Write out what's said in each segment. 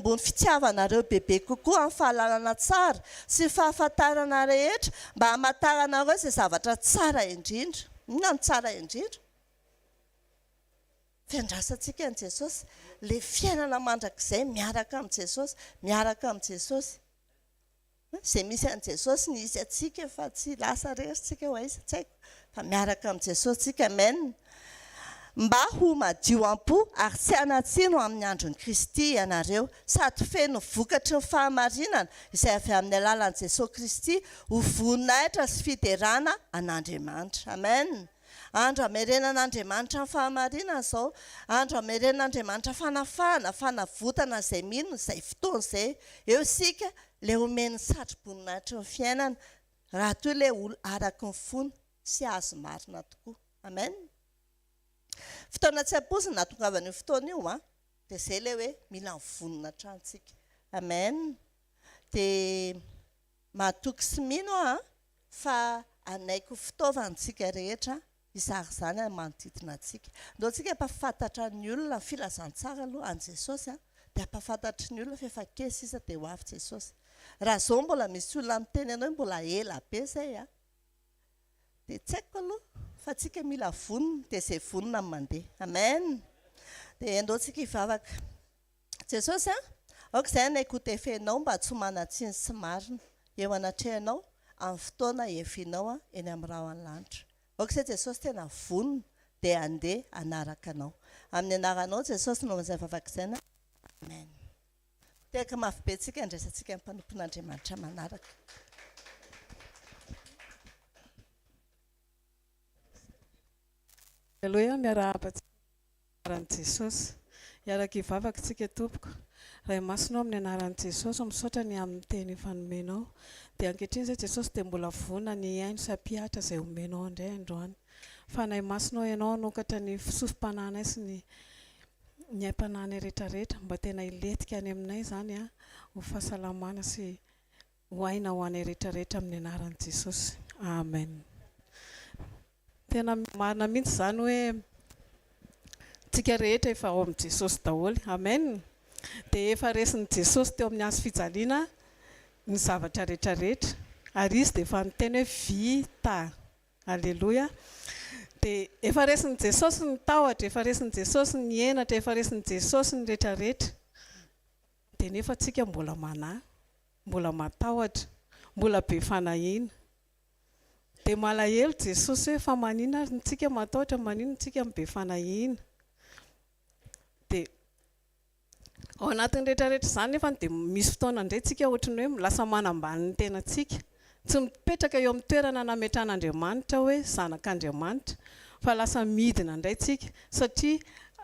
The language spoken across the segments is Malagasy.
ambony fitiavanareo bebe kokoa amin'ny fahalalana tsara sy fahafantarana rehetra mba hamatarana hoe izay zavatra tsara indrindra. Inona no tsara indrindra? Fiandrasantsika an' Jesosy, ilay fiainana mandrakizay miaraka amin'ny Jesosy, miaraka amin'ny Jesosy. Izay misy an' Jesosy ny izy atsika fa tsy lasa rehetritsika ho aiza tsy haiko, fa miaraka amin'ny Jesosy tsika. Amen. Mba ho madio am-po ary tsy hanatsino amin'ny andron'i Kristy ianareo, sady feno vokatry ny fahamarinana izay avy amin'ny alalan'i Jesosy Kristy ho voninahitra sy fiderana an'Andriamanitra. Amen. Andro hamerenan'Andriamanitra ny fahamarinana izao, andro hamerenan'Andriamanitra fanafahana, fanavotana izay mino izay fotoana izay. Eo isika ilay omeny satry-boninahitra ny fiainana raha toa ilay olo araka ny fony sy azo marina tokoa. Amen. Fotoana tsy ampoizina natongavana io fotoana io dia izay ilay hoe mila mivonona hatranintsika. Amen. Dia mahatoky sy mino fa anaiko fitaovantsika rehetra izary izany manodidina antsika. Ndao tsika hampafantatra ny olona filazantsara aloha an' Jesosy dia hampafantatry ny olona fa efa kely sisa dia ho avy Jesosy. Raha izao mbola misy olona miteny anao mbola ela be izay dia tsy haiko aloha fa tsika mila vonona dia izay vonona ny mandeha. Amen. Dia andao tsika hivavaka. Jesosy aoka izay anaiko tefenao mba tsy ho manatsiny sy marina eo anatrehanao amin'ny fotoana efinao eny amin'ny rahona lanitra. Aoka izay Jesosy tena vonona dia andeha anaraka anao. Amin'ny anaranao Jesosy no izay vavaka izay. Amen. Teka mafy be tsika andraisantsika amin'ny mpanompon'Andriamanitra manaraka. Aleluia, miarahaba-tsika anaran'i Jesosy. Iaraka hivavaka tsika tompoko. Raha masinao amin'ny anaran'i Jesosy misaotra ny amin'ny teny fanomenao. Dia ankehitriny izay Jesosy dia mbola vonona ny aino sy hampiatra izay omenao indray androany. Fa nahy masinao ianao hanokatra ny fisofim-pananay sy ny aim-pananay rehetrarehetra mba tena hiletika any aminay izany ho fahasalamana sy ho aina ho anay rehetrarehetra amin'ny anaran'i Jesosy. Amen. Tena marina mihitsy izany hoe tsika rehetra efa ao amin'i Jesosy daholo. Amen. Dia efa resin'i Jesosy teo amin'ny hazo fijaliana ny zavatra rehetrarehetra ary izy dia efa niteny hoe vita. Aleluia. Dia efa resin'i Jesosy ny tahotra, efa resin'i Jesosy ny henatra, efa resin'i Jesosy ny rehetrarehetra. Dia nefa tsika mbola manahy, mbola matahotra, mbola be fanahina. Dia malahelo Jesosy hoe fa maninona ary tsika matahotra, maninona tsika be fanahina. Dia ao anatin'ny rehetrarehetra izany nefa dia misy fotoana indray tsika ohatran'ny hoe lasa manambany ny tenantsika. Tsy mipetraka eo amin'ny toerana nametran'Andriamanitra hoe zanak'Andriamanitra, fa lasa midina indray tsika satria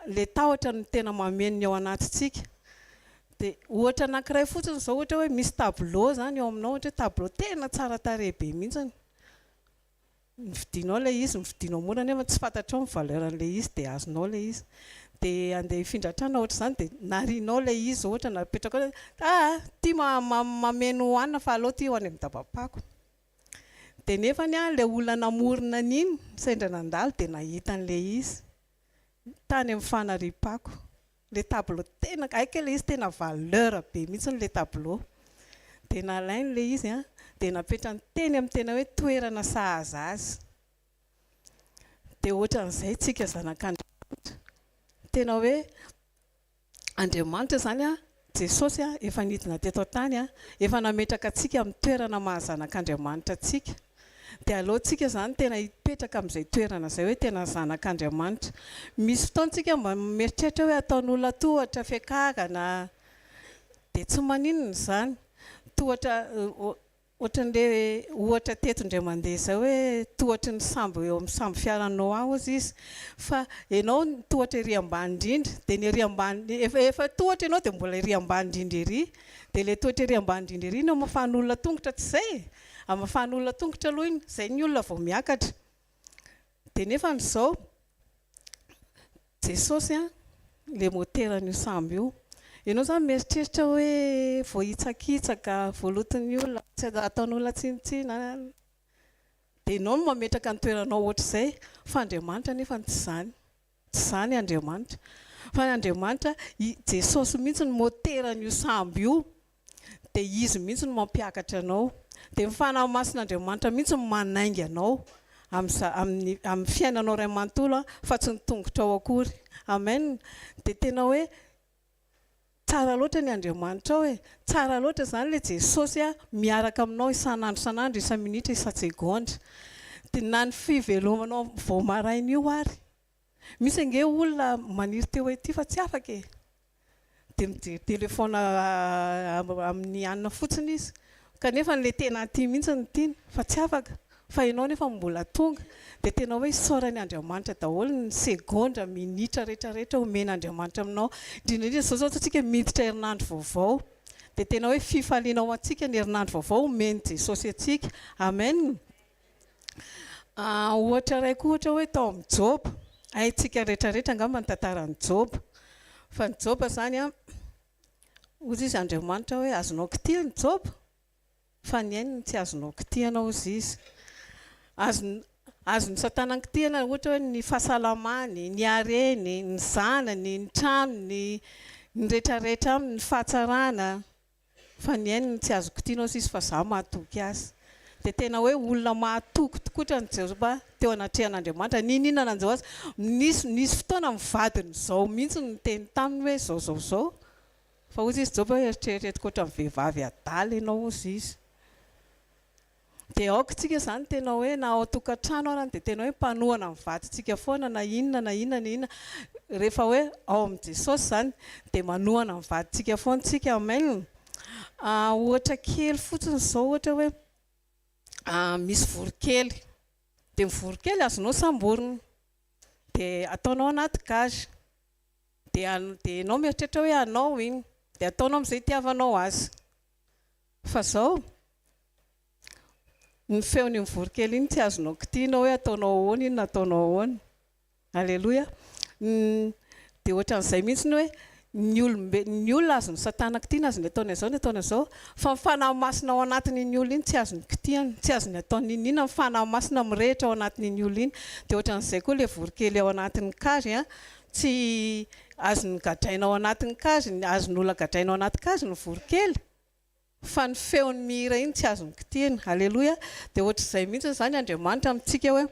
ilay tahotra ny tena mamenony ao anatintsika. Dia ohatra anankiray fotsiny izao ohatra hoe misy tableau izany eo aminao, ohatra hoe tableau tena tsara tarehy be mihitsy. Nividinao ilay izy, nividinao mora nefa tsy fantatrao ny valeran'ilay izy dia azonao ilay izy. Dia andeha hifindra trano ohatra izany dia narianao ilay izy ohatra napetraka hoe tia mameno hohanina fa aleo tia ho any amin'ny dabapako. Dia nefa ilay olona namorona an'iny sendra nandalo dia nahita an'ilay izy tany amin'ny fanariam-pako. Ilay tableau tena aika ilay izy tena valeur be mihitsy ilay tableau. Dia nalainy ilay izy dia napetrany teny amin'ny tena hoe toerana sahaza azy. Dia ohatran'izay tsika zanak'Andriamanitra. Tena hoe Andriamanitra izany Jesosy efa nidina teto tany efa nametraka antsika amin'ny toerana mahazanak'Andriamanitra antsika. Dia aleontsika izany tena hipetraka amin'izay toerana izay hoe tena zanak'Andriamanitra. Misy fotoantsika mba mieritreritra hoe ataon'olona tohatra fiakarana dia tsy maninona izany. Tohatra ohatran'ilay ohatra tetondray mandeha izay hoe tohatry ny sambo eo amin'ny sambo fiaranao hozy izy. Fa ianao tohatra ery ambany indrindra dia ny ery ambany efa tohatra ianao dia mbola ery ambany indrindra ery. Dia ilay tohatra ery ambany indrindra ery no amafan'olona tongotra tsy izay. Amafan'olona tongotra aloha iny izay ny olona vao miakatra. Dia nefa n'izao Jesosy ilay moteran'io sambo io. Ianao izany mieritreritra hoe vao hitsakitsaka, vao loton'ny olona, tsy ataon'olona tsinitsina. Dia ianao no mametraka ny toeranao ohatr'izay. Fa Andriamanitra nefa tsy izany. Tsy izany Andriamanitra. fa Andriamanitra Jesosy mihitsy ny moteran'io samby io, dia izy mihitsy ny mampiakatra anao, dia ny fanahy masin'Andriamanitra mihitsy ny manainga anao amin'ny fiainanao ray manontolo fa tsy ny tongotra ao akory. Amen. Dia tena hoe tsara loatra ny Andriamanitra ao, tsara loatra izany ilay Jesosy miaraka aminao isan'andro isa-minitra isa-segondra. Dia na ny fivelomanao vao maraina io ary misy ange olona maniry teo hoe ty fa tsy afaka e, dia mijery telefaona amin'ny anina fotsiny izy, kanefa n'ilay tena tia mihitsy ny tiany fa tsy afaka, fa ianao nefa mbola tonga. Dia tena hoe isaoran'ny Andriamanitra daholo ny segondra minitra rehetrarehetra omen'Andriamanitra aminao, indrindra izao zao antsika miditra herinandro vaovao, dia tena hoe fifaliana ao antsika ny herinandro vaovao omeny Jesosy antsika. Amen. Ohatra raika ohatra hoe tao amin'ny Job, haintsika rehetrarehetra angamba ny tantaran'ny Job, fa ny Job zany ozy izy Andriamanitra hoe azonao kitihana ny Job, fa ny aininy tsy azonao kitihana ozy izy. Azony Satana ny kitihana ohatra hoe ny fahasalamany, ny hareny, ny zanany, ny tranony, ny rehetrarehetra aminy, ny fahatsarana, fa ny aininy tsy azo kitihana ozy izy fa za mahatoky azy. Dia tena hoe olona mahatoky tokotra ny Job teo anatrehan'Andriamanitra. Ninona an'izao azy, nisy fotoana mivadiny izao mihitsy ny teny taminy hoe zao, fa ozy izy Job hoe eritreretiko ohatran'ny vehivavy adala ianao ozy izy. Dia aoka tsika izany tena hoe na ao tokantrano arany dia tena hoe mpanohana amin'ny vadintsika foana na inona. Rehefa hoe ao amin'ny Jesosy izany dia manohana amin'ny vadintsika foana tsika. Amen. Ohatra kely fotsiny izao ohatra hoe misy vorokely, dia ny vorokely azonao samborina, dia ataonao anaty gazy, dia ianao mieritreritra hoe anao iny, dia ataonao amin'izay itiavanao azy. Fa izao ny feon'iny vorokely iny tsy azonao kitihana hoe ataonao ahoana iny na ataonao ahoana. Alleloia. Dia ohatran'izay mihitsy ny hoe ny olona azony Satana kitihana, azony ataony izao, fa ny fanahy masina ao anatin'iny olona iny tsy azony kitihana, tsy azony ataony inona, ny fanahy masina mirehitra ao anatin'iny olona iny. Dia ohatran'izay koa ilay vorokely ao anatin'ny kazy tsy azony gadraina ao anatin'ny kazy, azony olona gadraina ao anaty kazy ny vorokely, fa ny feon'ny mihira iny tsy azony kitihana. Alleloia. Dia ohatr'izay mihitsy izany Andriamanitra amintsika hoe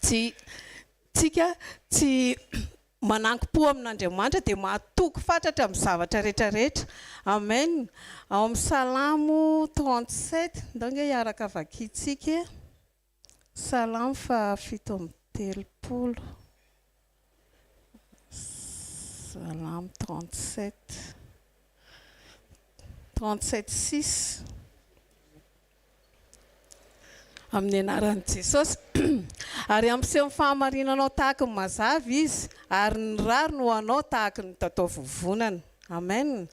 tsika tsy manankim-po amin'Andriamanitra dia mahatoky fatratra amin'ny zavatra rehetrarehetra. Amen. Ao amin'ny Salamo 37 ndonge hiaraka vakiantsika. Salamo 7:30. Salamo 37:6 amin'ny anaran'i Jesosy. Ary ampiseho ny fahamarinanao tahaka ny mazavy izy, ary ny rariny ho anao tahaka ny tatao vovonana. Amen.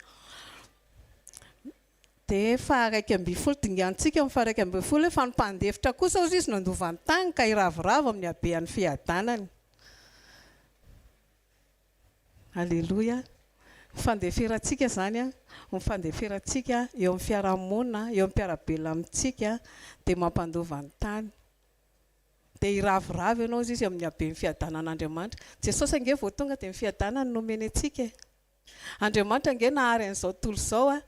Dia faha 1:12 dingantsika amin'ny faha 1:12 fa ny mpandefitra kosa ozy izy nandova ny tany ka hiravoravo amin'ny habean'ny fiadanany. Alleluia. Fandeferantsika zany ny fandeferantsika eo amin'ny fiarahamonina, eo amin'ny mpiarabelona amintsika dia mampandova ny tany. Dia hiravoravo ianao izy amin'ny haben'ny fiadanan'Andriamanitra. Jesosy ange vao tonga dia ny fiadanany nomeny antsika. Andriamanitra ange nahary an'izao tontolo izao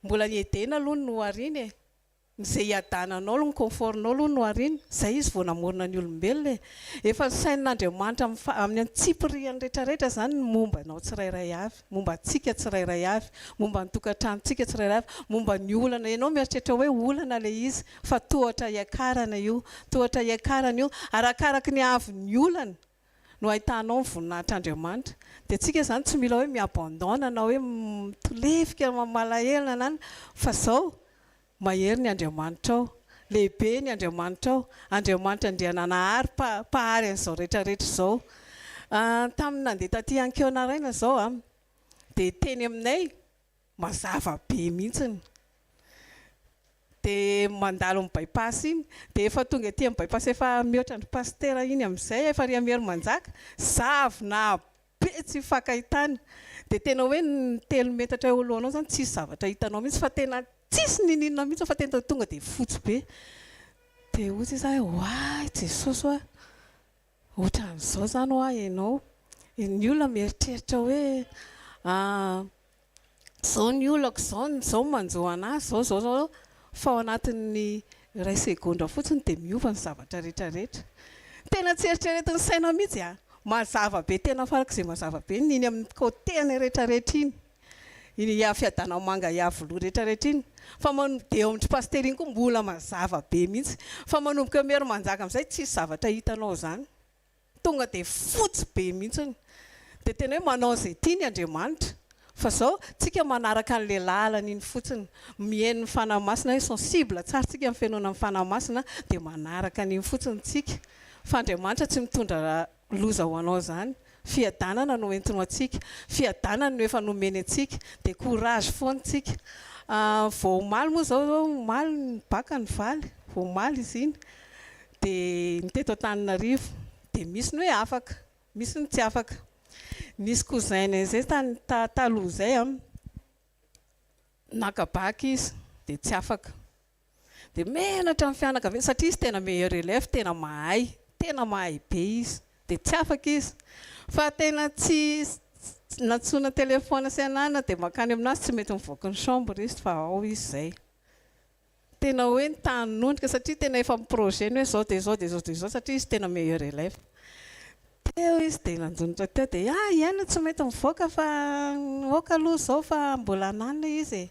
mbola ny edena aloha no hariany izay hiadananao aloha, ny komfornao aloha no hariany. Izay izy vao namorona ny olombelona. Efa ny sain'Andriamanitra amin'ny antsipiriany rehetrarehetra zany ny momba anao tsirairay avy, momba antsika tsirairay avy, momba ny tokantranontsika tsirairay avy, momba ny olana. Ianao mieritreritra hoe olana ilay izy, fa tohatra iakarana io, tohatra iakarana io, arakaraka ny avy ny olana no ahitanao ny voninahitr'Andriamanitra. Dia tsika zany tsy mila hoe miabandona na hoe mitolefika malahelo na fa izao mahery ny Andriamanitra ao, lehibe ny Andriamanitra ao, Andriamanitra andriananahary pahary an'izao rehetrarehetra izao. Tamin'ny nandeha taty Ankiona izao dia teny aminay mazava be mihitsiny. Dia mandalo amin'ny bypass iny, dia efa tonga ety amin'ny bypass efa mihoatra ny pastera iny amin'izay, efa riamery manjaka, zavona be tsy fakahitana. Dia tena hoe ny 3 metatra eo alohanao zany tsisy zavatra hitanao mihitsy, fa tena tsisy ninina mihitsy, fa tena tonga dia fotsy be. Dia ozy izy hoe Jesosy ohatran'izao zany ianao. ny olona mieritreritra hoe zao ny olako zao manjo anazy zao fa ao anatin'ny ray segondra fotsiny dia miova ny zavatra rehetrarehetra. Tena tsy eritreretin'ny saina mihitsy mazava be, tena farak'izay mazava be niny amin'ny côtény rehetrarehetra iny fiadana manga iavoloha rehetrarehetra iny, fa dia eo amin'ny pastery iny koa mbola mazava be mihitsy, fa manomboka mery manjaka amin'izay tsisy zavatra hitanao zany, tonga dia fotsy be mihitsy. Dia tena hoe manao izay tiany Andriamanitra, fa zao tsika manaraka an'ilay lalana iny fotsiny, mihaino ny fanahy-masina hoe sensible tsara tsika amin'ny fihainoana amin'ny fanahy-masina, dia manaraka an'iny fotsiny tsika, fa Andriamanitra tsy mitondra loza ho anao zany. Fiadanana no entinao antsika, fiadanana no efa nomeny antsika, dia courage foana tsika. Vao omaly moa zao omaly ny baka ny valy, vao omaly izy iny dia niteto Antananarivo, dia misy ny hoe afaka, misy ny tsy afaka. Nisy cousin zay taloha zay nakabaky izy dia tsy afaka, dia menatra amin'ny fianakaviana satria izy tena meilleur élève, tena mahay be izy, dia tsy afaka izy, fa tena tsy natsona telefona sy anana dia makany aminazy tsy mety mivoaka ny chambre izy fa ao izy zay. Tena hoe nitanonondrika satria tena efa miprojet hoe zao dia zao dia zao dia zao, satria izy tena meilleur élève. Teo izy dia nanjonitra teo dia iaina tsy mety mivoaka fa oka aloha zao fa mbola ananina izy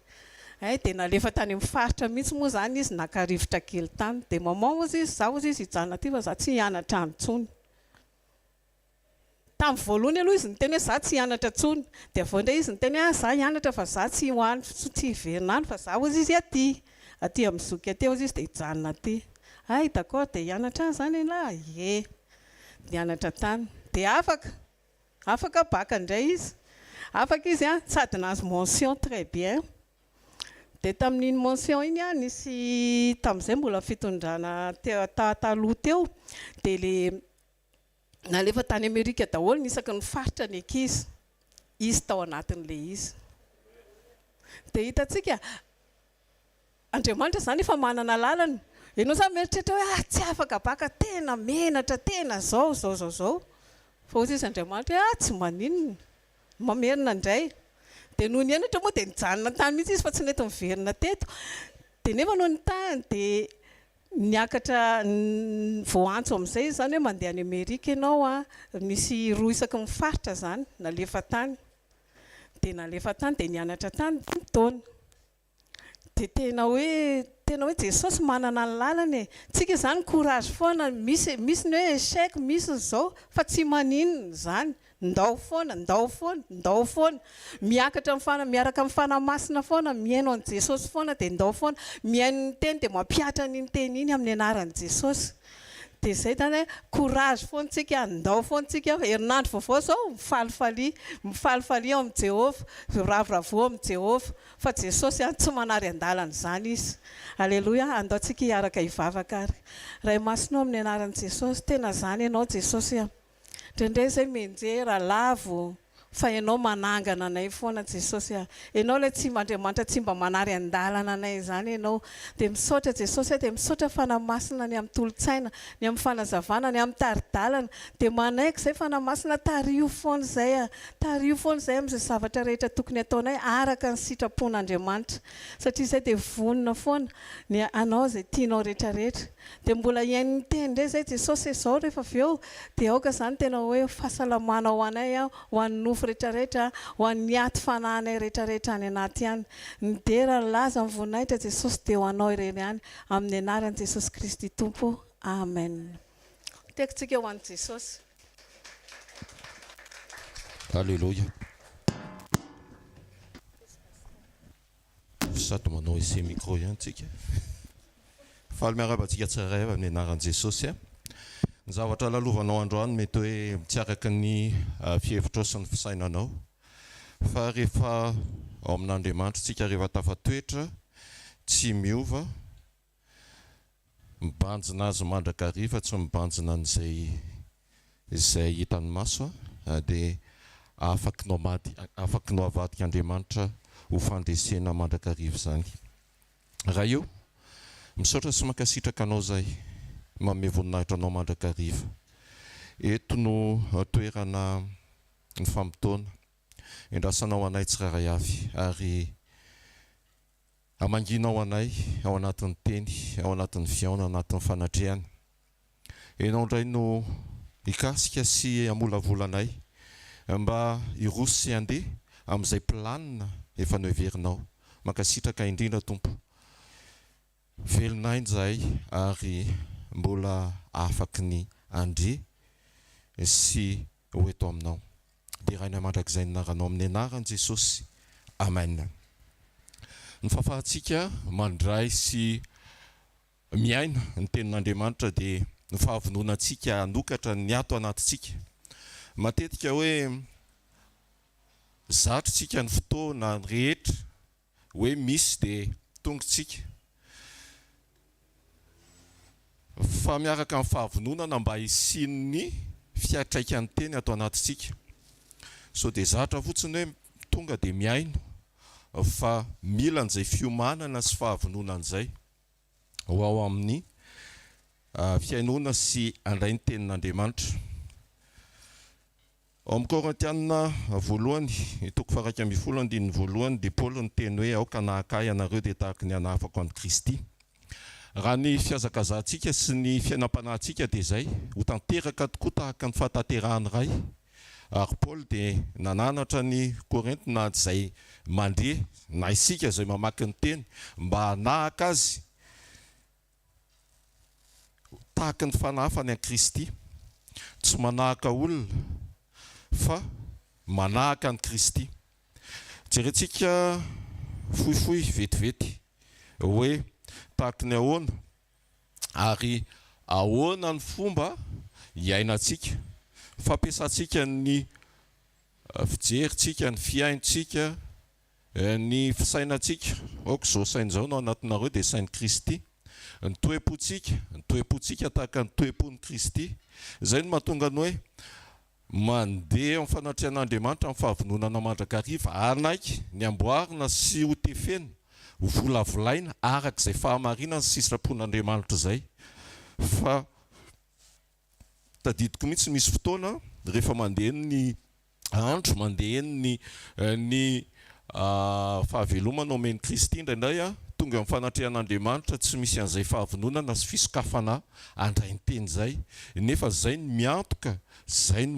dia nalefa tany amin'ny faritra mihitsy moa zany izy, nakarivotra kely tany, dia maman ozy izy, za ozy izy hijanona aty fa za tsy hianatra antsony. Tamin'ny voalohany aloha izy niteny hoe za tsy hianatra intsony, dia avy eo indray izy niteny hoe za hianatra fa za tsy hoany tsy hiverina any fa za ozy izy aty amin'ny zoky aty ozy izy dia hijanona aty. D'accord, dia hianatra zany ianao? Nianatra tany dia afaka baka indray izy, afaka izy sady nahazo mention très bien. Dia tamin'iny mention iny nisy tamin'izay mbola fitondrana taloha teo, dia nalefa tany Amerika daholo nisaky ny faritra ny ankizy, izy tao anatin'ilay izy. Dia hitantsika Andriamanitra zany efa manana lalana. Ianao zany mieritreritra hoe tsy afaka baka, tena menatra, tena zao. Fa ozy izy Andriamanitra hoe tsy maninona, mamerina indray. Dia noho nianatra moa dia nijanona tany mihitsy izy fa tsy nety miverina teto. Dia nefa noho ny tany dia niakatra vao antso amin'izay zany hoe mandeha any Amerika ianao misy roa isaky ny faritra zany, nalefa tany dia nianatra tany 5 taona. Dia tena hoe Jesosy manana ny lalany e. Tsika zany courage foana, misy ny hoe échec, misy zao fa tsy maninona zany, ndao foana, miaraka amin'ny fanahy-masina foana, mihaino an' Jesosy foana dia ndao foana, mihaino ny teny dia mampiatra n'iny teny iny amin'ny anaran'i Jesosy. Dia izay zany hoe courage foana tsika, ndao foana tsika. Herinandro vaovao zao mifalifaly ao amin'ny Jehovah, ravoravo amin'ny Jehovah, fa Jesosy tsy manary an-dalana zany izy. Alleluia, andao tsika hiaraka hivavaka ary. Ray masinao amin'ny anaran'i Jesosy, tena zany ianao Jesosy. Indraindray izay menjera lavo, fa ianao manangana anay foana Jesosy. Ianao ilay tsy Andriamanitra tsy mba manary an-dalana anay zany ianao. Dia misaotra Jesosy, dia misaotra fanahy-masina ny amin'ny tolotsaina, ny amin'ny fanazavana, ny amin'ny taridalana. Dia manaiky izay fanahy-masina tario foana izay amin'izay zavatra rehetra tokony ataonay araka ny sitrapon'Andriamanitra. Satria izay dia vonona foana ny anao izay tianao rehetrarehetra. Dia mbola iain'ny teny indray izay Jesosy izao rehefa avy eo dia aoka izany tena hoe fahasalamana ho anay, ho an'ny nofo rehetrarehetra, ho an'ny aty fananay rehetrarehetra any anaty any. Ny dera ny laza ny voninahitra Jesosy dia ho anao ireny ihany, amin'ny anaran'i Jesosy Kristy Tompo. Amen. Tekintsika ho an'i Jesosy. Alléluia. Sady manao ese micro ihany tsika. Faly miarabantsika tsirairay amin'ny anaran'i Jesosy. Ny zavatra lalovanao androany mety hoe tsy araka ny fihevitra sy ny fisainanao. Fa rehefa ao amin'Andriamanitra tsika rehefa tafatoetra, tsy miova, mibanjina azy mandrakariva, tsy mibanjina an'izay hitan'ny maso, dia afaky no avadika Andriamanitra ho fandresena mandrakariva zany. Raha io misaotra sy mankasitraka anao zay, manome voninahitra anao mandrakariva. Eto no toerana ny fampitona. Endrasanao anay tsiraray avy ary amanginao anay ao anatin'ny teny, ao anatin'ny fiaona, ao anatin'ny fanatreana. Enao indray no ikasika sy amolavolanay mba irosy andeha amin'izay planina efa noheverinao. Mankasitraka indrindra Tompo. Velonay zahay ary mbola afaky ny andre sy ho eto aminao. Dia raina mandrakizay ny naranao amin'ny anaran'i Jesosy. Amen. Ny fahafahantsika mandray sy miaina ny tenin'Andriamanitra dia ny fahavononantsika hanokatra ny ato anatintsika. Matetika hoe zatrotsika ny fotoana rehetra hoe misy dia tongotsika. Fa miaraka amin'ny fahavononana mba hisian'ny fiatraikan'ny teny ato anatintsika. So dia zatra fotsiny hoe tonga dia miaino fa mila an'izay fiomanana sy fahavononana izay ho ao amin'ny fiainona sy andray ny tenin'Andriamanitra. Ao amin'ny Korintiana voalohany, toko faha 2:1 dia Paul ny teny hoe aoka nahakay anareo dia tahaka ny anafako an'i Kristy. Raha ny fiazakazantsika sy ny fiainam-panahintsika dia izay, ho tanteraka tokoa tahaka ny fahatanterahany ray. Ary Paul dia nananatra ny Korintona na izay mandeha na isika izay mamaky ny teny mba hanahaka azy tahaka ny fanafany an'i Kristy. Tsy manahaka olona fa manahaka an'i Kristy. Jerentsika fohifohy vetivety hoe tahaka ny ahoana ary ahoana ny fomba hiainantsika. Fampiasantsika ny fijerintsika, ny fiaintsika, ny fisainantsika. Aoka izao saina izao no anatinareo dia sain'i Kristy. Ny toe-pontsika tahaka ny toe-pon'i Kristy. Izay no mahatonga ny hoe mandeha amin'ny fanatrehan'Andriamanitra amin'ny fahavononana mandrakariva, anaiky ny amboarina sy ho tefena, ho volavolaina arak'izay fahamarinana sy sitrapon'Andriamanitra izay. Fa tadidiko mihitsy misy fotoana rehefa mandeha ny andro, mandeha ny fahavelomana omen'i Kristy indraindray tonga amin'ny fanatrehan'Andriamanitra tsy misy an'izay fahavononana sy fisokafana andray ny teny izay. Nefa izay no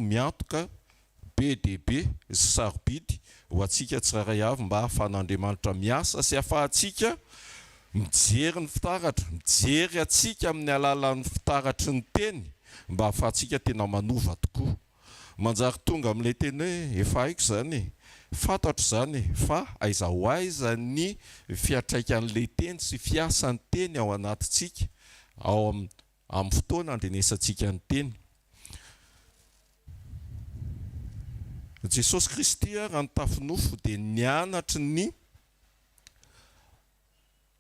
miantoka be dia be sarobidy ho antsika tsiraray avy mba ahafahan'Andriamanitra miasa sy ahafahantsika mijery ny fitaratra, mijery atsika amin'ny alalan'ny fitaratry ny teny mba ahafahantsika tena manova tokoa. Manjary tonga amin'ilay teny hoe efa haiko izany, fantatro izany, fa aiza ho aiza ny fiatraikan'ilay teny sy fiasan'ny teny ao anatintsika ao amin'ny fotoana andrenesantsika ny teny. Jesosy Kristy raha ny tafinofo dia nianatry ny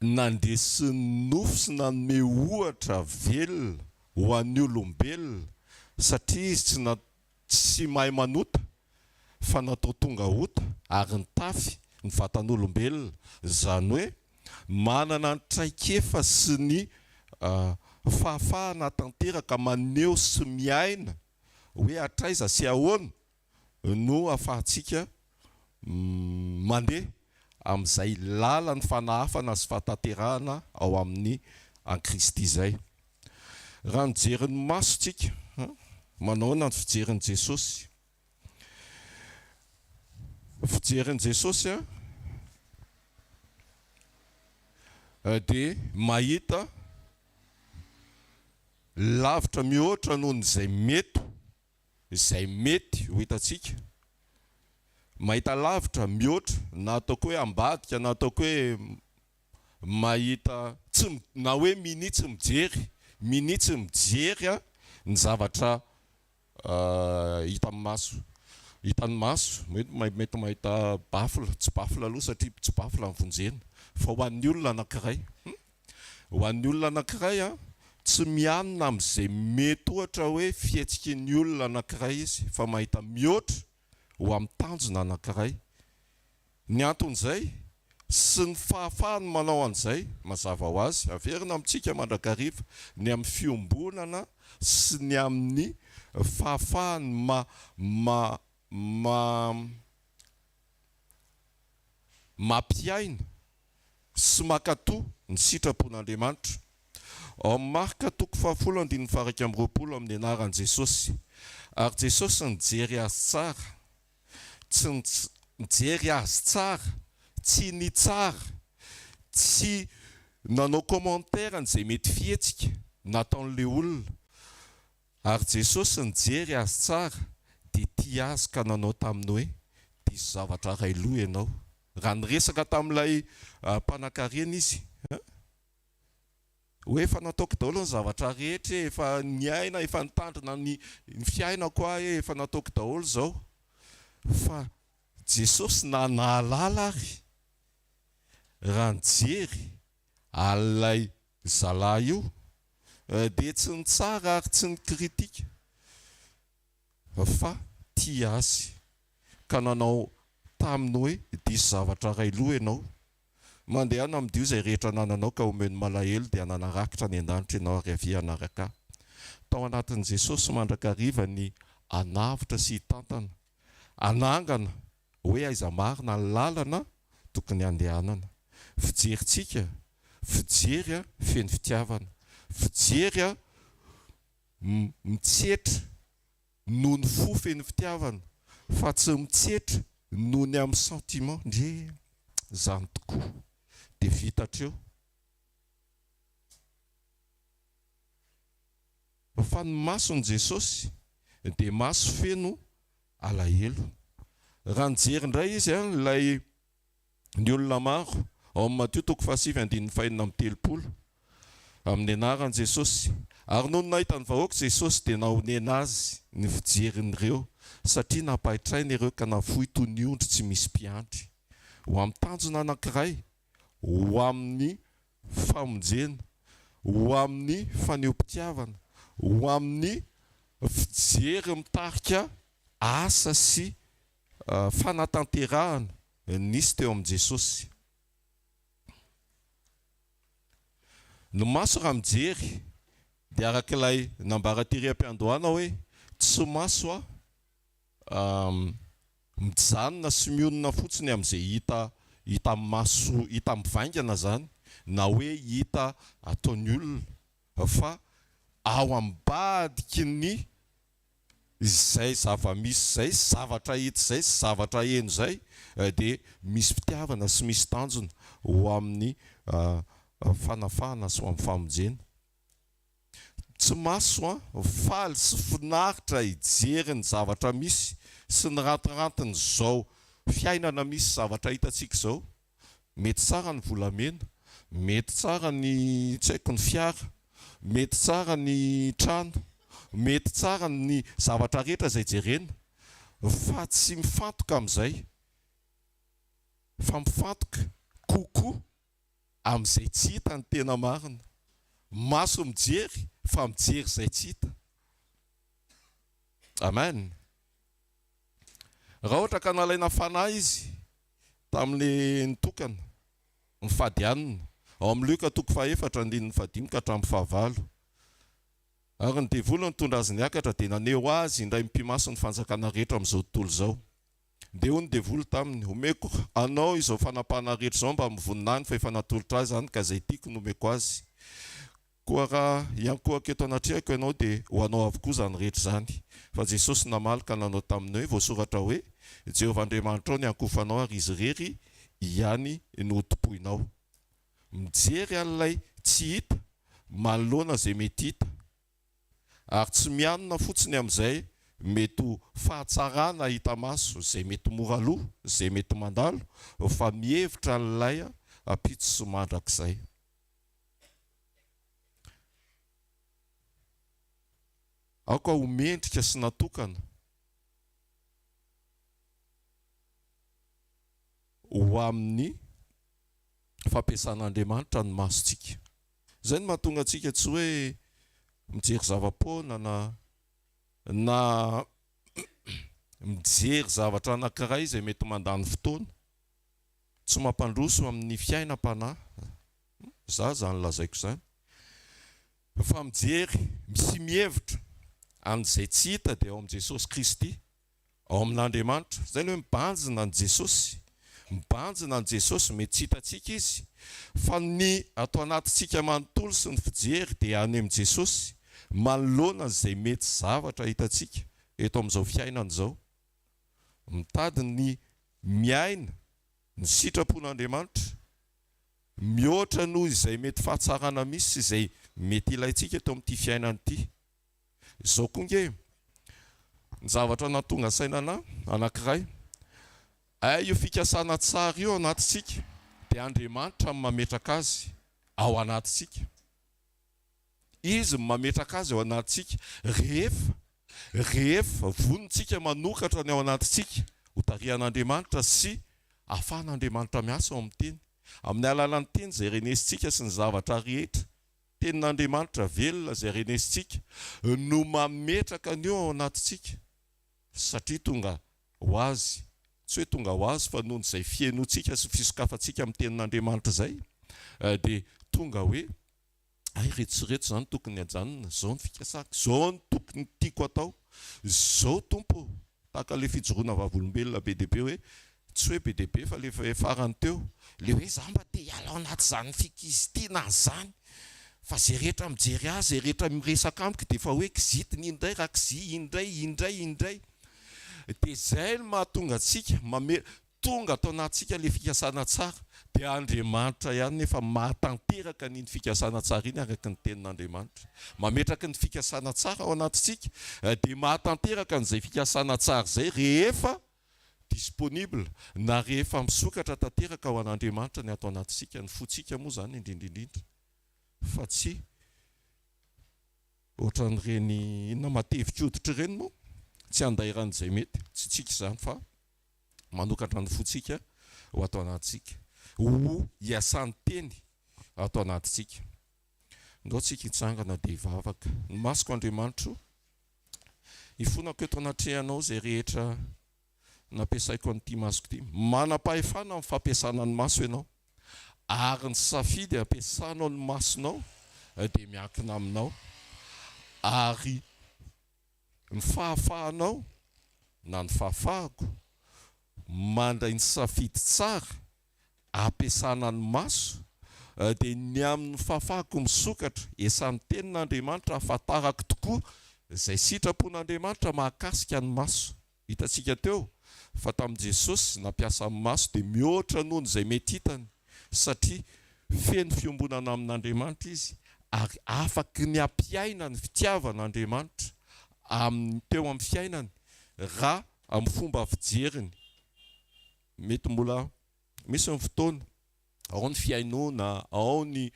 nandesiny nofo sy nanome ohatra velona ho an'ny olombelona satria izy tsy mahay manota fa natao tonga ota ary nitafy ny vatan'olombelona. Izany hoe manana ny traikefa sy ny fahafahana tanteraka maneho sy miaina hoe hatraiza sy ahoana no ahafahantsika mandeha amin'izay lalan'ny fanahafana sy fahatanterahana ao amin'ny Kristy izay. Raha ny jerin'ny masontsika manaona ny fijerin'i Jesosy. Fijerin'i Jesosy dia mahita lavitra mihoatra noho n'izay mety ho hitantsika. Mahita lavitra mihoatra na ataoko hoe ambadika na ataoko hoe mahita na hoe minitsy mijery ny zavatra hitan'ny maso. Mety mahita bafla, tsy bafla aloha satria tsy bafla ny vonjena, fa ho an'ny olona anankiray. Ho an'ny olona anankiray tsy mianina amin'izay mety ohatra hoe fihetsikin'ny olona anankiray izy, fa mahita mihoatra ho amin'ny tanjona anankiray. Ny anton'izay sy ny fahafahany manao an'izay mazava ho azy averina amintsika mandrakariva ny amin'ny fiombonana sy ny amin'ny fahafahany mampiaina sy makatoa ny sitrapon'Andriamanitra. Ao amin'ny Marka 10:20 amin'ny anaran'i Jesosy. Ary Jesosy nijery azy tsara, tsy nijery azy tsara, tsy nitsara, tsy nanao commentaire n'izay mety fihetsika nataon'ilay olona. Ary Jesosy nijery azy tsara dia tia azy ka nanao taminy hoe diso zavatra iray loha ianao. Raha niresaka tamin'ilay mpanan-karena izy, hoe efa nataoko daholo ny zavatra rehetra, efa niaina, efa nitandrina ny fiainako aho, efa nataoko daholo izao. Fa Jesosy nahalala ary raha nijery alay zalahy io dia tsy nitsara ary tsy nikritika, fa tia azy ka nanao taminy hoe diso zavatra iray loha ianao. Mandeha amin'io izay rehetra nananao ka omeny malahelo dia nananrakitra ny an-danitra ianao ary avy hanaraka. Tao anatin'i Jesosy mandrakariva ny anavitra sy hitantana, anangana hoe aiza marina ny lalana tokony andehanana. Fijerintsika, fijery feno fitiavana, fijery mitsetra noho ny fo feno fitiavana, fa tsy mitsetra noho ny amin'ny sentiment. Ndre zany tokoa dia vitatreo. Fa ny mason'i Jesosy dia maso feno alahelo. Raha nijery indray izy ilay ny olona maro ao amin'ny Matthieu 7:5-7 amin'ny anaran'i Jesosy. Ary noho nahita ny vahoaka Jesosy dia naonena azy ny fijerin'ireo, satria nampahitraina ireo ka nafohy toy ny ondry tsy misy mpiandry. Ho amin'ny tanjona anankiray, ho amin'ny famonjena, ho amin'ny faneho-pitiavana, ho amin'ny fijery mitarika asa sy fanatanterahana nisy teo amin'i Jesosy. Ny maso raha mijery dia arak'ilay nambara terim-piandohana hoe tsy maso mijanona sy mionona fotsiny amin'izay hita maso, hita mivaingana zany, na hoe hita ataon'ny olona, fa ao ambadiky ny izay zava-misy zay, zavatra hita zay, zavatra heno zay, dia misy fitiavana sy misy tanjona ho amin'ny fanafahana sy ho amin'ny famonjena. Tsy maso faly sy finaritra hijery ny zavatra misy sy ny rantirantiny zao fiainana misy zavatra hitantsika izao. Mety tsara ny volamena, mety tsara ny tsy haiko ny fiara, mety tsara ny trano, mety tsara ny zavatra rehetra izay jerena, fa tsy mifantoka amin'izay, fa mifantoka kokoa amin'izay tsy hita ny tena marina. Maso mijery fa mijery izay tsy hita. Amen. Raha ohatra ka nalaina fanahy izy tamin'ilay nitokana ny fadianina ao amin'ny Luka 4:4-5 ka hatramin'ny 5. Ary ny devoly nitondra azy niakatra dia naneho azy indray mpimaso ny fanjakana rehetra amin'izao tontolo izao. Dia hoy ny devoly taminy, omeko anao izao fanapahana rehetra izao mba mivoninany fa efa natolotra azy zany ka izay tiako nomeko azy. Koa raha iankohako eto anatrehako ianao dia ho anao avokoa zany rehetra zany. Fa Jesosy namaly ka nanao taminy hoe voasoratra hoe Jehovah Andriamanitra ao ny ankofanao ary izy rery ihany no hotopoinao. Mijery an'ilay tsy hita manoloana izay mety hita, ary tsy mianona fotsiny amin'izay mety ho fahatsarana hita maso, izay mety mora loha, izay mety mandalo, fa mihevitra an'ilay ampitso sy mandrakizay. Aoka ho mendrika sy natokana ho amin'ny fampiasan'Andriamanitra ny masontsika. Izay no mahatonga antsika tsy hoe mijery zava-poana na mijery zavatra anankiray izay mety mandany fotoana, tsy mampandroso amin'ny fiainam-panahy. Za zany lazaiko zany. Fa mijery sy mihevitra an'izay tsy hita dia ao amin'i Jesosy Kristy, ao amin'Andriamanitra. Zay hoe mibanjina an Jesosy. Mibanjina an Jesosy mety tsy hitantsika izy. Fa ny atao anatintsika manontolo sy ny fijery dia any amin'ny Jesosy. Manoloana izay mety zavatra hitantsika eto amin'izao fiainana izao. Mitady ny miaina ny sitrapon'Andriamanitra. Mihoatra noho izay mety fahatsarana misy izay mety ilaitsika eto amin'ity fiainana ity. Izao koa nge ny zavatra nahatonga sainana anankiray. Io fikasana tsara io anatintsika dia Andriamanitra mametraka azy ao anatintsika. Izy mametraka azy ao anatintsika rehefa vonintsika manokatra ny ao anatintsika ho tarihan'Andriamanitra sy ahafahan'Andriamanitra miasa ao amin'ny teny. Amin'ny alalan'ny teny izay renesintsika sy ny zavatra rehetra. Tenin'Andriamanitra velona izay renesintsika no mametraka an'io ao anatintsika. Satria tonga ho azy, tsy hoe tonga ho azy fa noho izay fiainoantsika sy fisokafantsika amin'ny tenin'Andriamanitra izay, dia tonga hoe rehetsirehetra izany tokony hajanona, izao ny fikasako, izao ny tokony tiako atao, izao tompo. Tahaka ilay fijoroana vavolombelona be dia be hoe tsy hoe be dia be fa le farany teo, le hoe za mba te hiala ao anaty izany fikizitiana izany. Fa zay rehetra mijery azy, zay rehetra miresaka amiko dia efa hoe kizitina indray, rakizy indray. Dia izay no mahatonga antsika, tonga atao anatintsika ilay fikasana tsara. Dia Andriamanitra ihany nefa mahatanteraka n'iny fikasana tsara iny araka ny tenin'Andriamanitra. Mametraka ny fikasana tsara ao anatintsika dia mahatanteraka n'izay fikasana tsara izay rehefa disponible na rehefa misokatra tanteraka ao an'Andriamanitra ny atao anatintsika. Ny fotsika moa izany indrindrindrindra. Fa tsy ohatran'ireny inona matevikoditra ireny moa. Tsy andairan'izay mety, tsy tsika izany fa manokatra ny fotsika ho atao anatintsika. Ho hiasan'ny teny atao anatintsika. Ndao tsika hitsangana dia hivavaka. Ny masoko Andriamanitra, hifonako eto anatrehanao izay rehetra nampiasaiko an'ity masoko ity. Manam-pahefana amin'ny fampiasana ny maso ianao. Ary ny safidy ampiasanao ny masonao dia miankina aminao. Ary ny fahafahanao na ny fahafahako mandray ny safidy tsara ampiasana ny maso dia ny amin'ny fahafahako misokatra esan'ny tenin'Andriamanitra ahafantarako tokoa izay sitrapon'Andriamanitra mahakasika ny maso. Hitantsika teo fa tamin'i Jesosy nampiasa amin'ny maso dia mihoatra noho izay mety hitany, satria feno fiombonana amin'Andriamanitra izy ary afaky ny ampiaina ny fitiavan'Andriamanitra teo amin'ny fiainany raha amin'ny fomba fijeriny. Mety mbola misy ny fotoana ao ny fiainoana, ao ny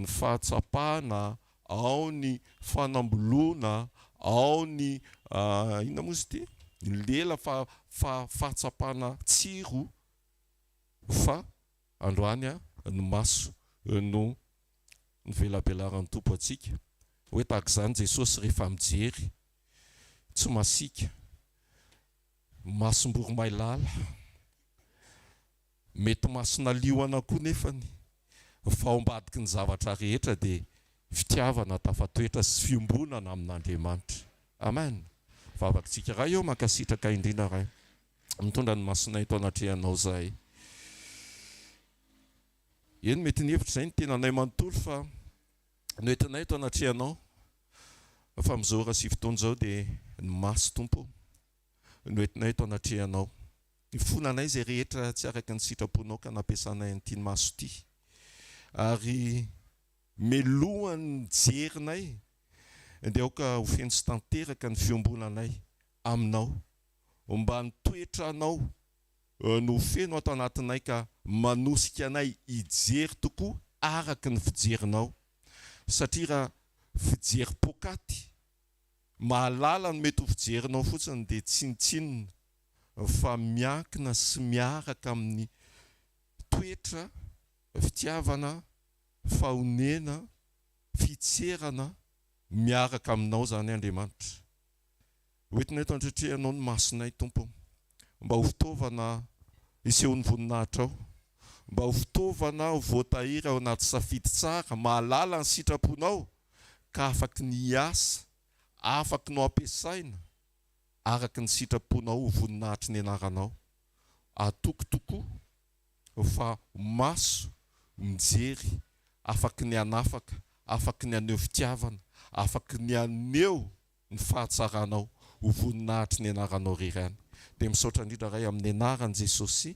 fahatsapana, ao ny fanamboloana, ao ny inona moa izy ity, ny lela fahatsapana tsiro. Fa androany ny maso no ny velabelaran'ny tompo antsika. Hoe tahaka izany Jesosy rehefa mijery tsy masika, masom-bory mailala, mety masona lioana koa nefany fa ao ambadiky ny zavatra rehetra dia fitiavana tafatoetra sy fiombonana amin'Andriamanitra. Amen. Vavakantsika raha eo mankasitraka indrindra raha mitondra ny masonay tao anatrehanao zahay. Eny mety ny hevitra izay ny tenanay manontolo fa noentinay tao anatrehanao fa amin'izao raha sy fotoana izao dia ny maso tompo noentinay tao anatrehanao. Ny fonanay izay rehetra tsy araka ny sitraponao ka nampiasanay an'ity maso ity. Ary melohan'ny jerinay dia aoka ho feno sy tanteraka ny fiombonanay aminao. Mba ny toetra anao no feno ato anatinay ka manosika anay hijery tokoa araka ny fijerinao. Satria raha fijery pokaty, mahalala no mety ho fijerinao fotsiny dia tsinitsinina, fa miankina sy miaraka amin'ny toetra, fitiavana, fahonena, fitserana, miaraka aminao zany Andriamanitra. Hoentinay eto andretrehanao ny masonay tompo, mba ho fitaovana isehon'ny voninahitra ao, mba ho fitaovana ho voatahiry ao anaty safidy tsara, mahalala ny sitraponao ka afaky ny asa, afaky no ampiasaina araka ny sitraponao ho voninahitry ny anaranao. Atoko tokoa fa maso mijery, afaky ny anafaka, afaky ny aneho fitiavana, afaky ny aneho ny fahatsaranao ho voninahitry ny anaranao rirany. Dia misaotra indrindra ray amin'ny anaran'i Jesosy.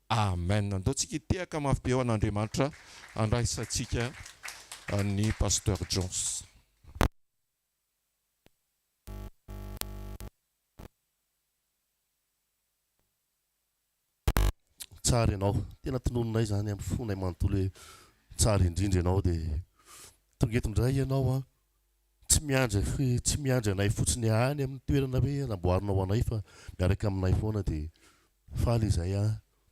Amen. Andaontsika hitehaka mafy be ho an'Andriamanitra, andraisantsika ny pasteur Jones. Tsara ianao, tena tonononay zany amin'ny fonay manontolo hoe tsara indrindra ianao dia tonga eto indray ianao tsy miandry anay fotsiny any amin'ny toerana hoe namboarinao anay fa miaraka aminay foana dia faly izay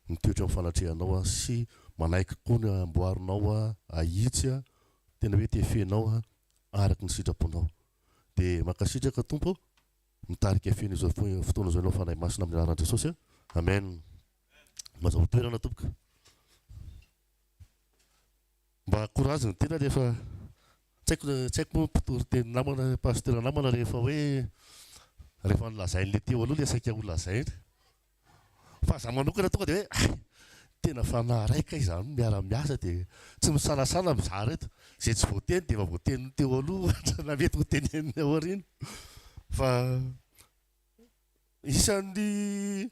mitoetra amin'ny fanatrehanao sy manaiky koa ny amboarinao ahitsy tena hoe tefenao araka ny sitraponao. Dia makasitraka tompo mitarika feny izao fotoana izao ianao fanay masina amin'ny anaran'i Jesosy. Amen. Mazao toerana tompoka. Mba koraziny tena rehefa tsy haiko mpitory teny namana pasteur namana rehefa nolazainy le teo aloha le saika ho lazainy. Fa za manokana tonga dia hoe tena fanahy raika izany miara-miasa dia tsy misanasana mizaha reto. Izay tsy voateny dia efa voateny teo aloha na mety ho teneniny ao aoriana. Fa isan'ny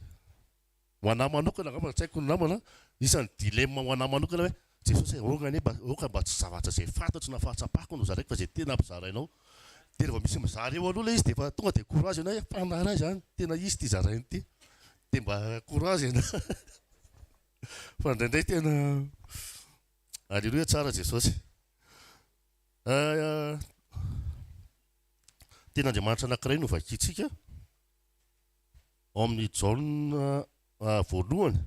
ho anahy manokana angamba tsy haiko ny namana, isan'ny dilemme ho anahy manokana hoe Jesosy oka mba tsy zavatra izay fantatro na fahatsapako no zaraiko fa izay tena ampizarainao. Dia rehefa misy mizara eo aloha ilay izy dia efa tonga dia courage ianao fanahy raha izany tena izy ty zarainy ty. Dia mba courage ianao. Fa indraindray tena alleluia tsara Jesosy. Tena Andriamanitra anankiray no vakiantsika ao amin'ny Jaona voalohany.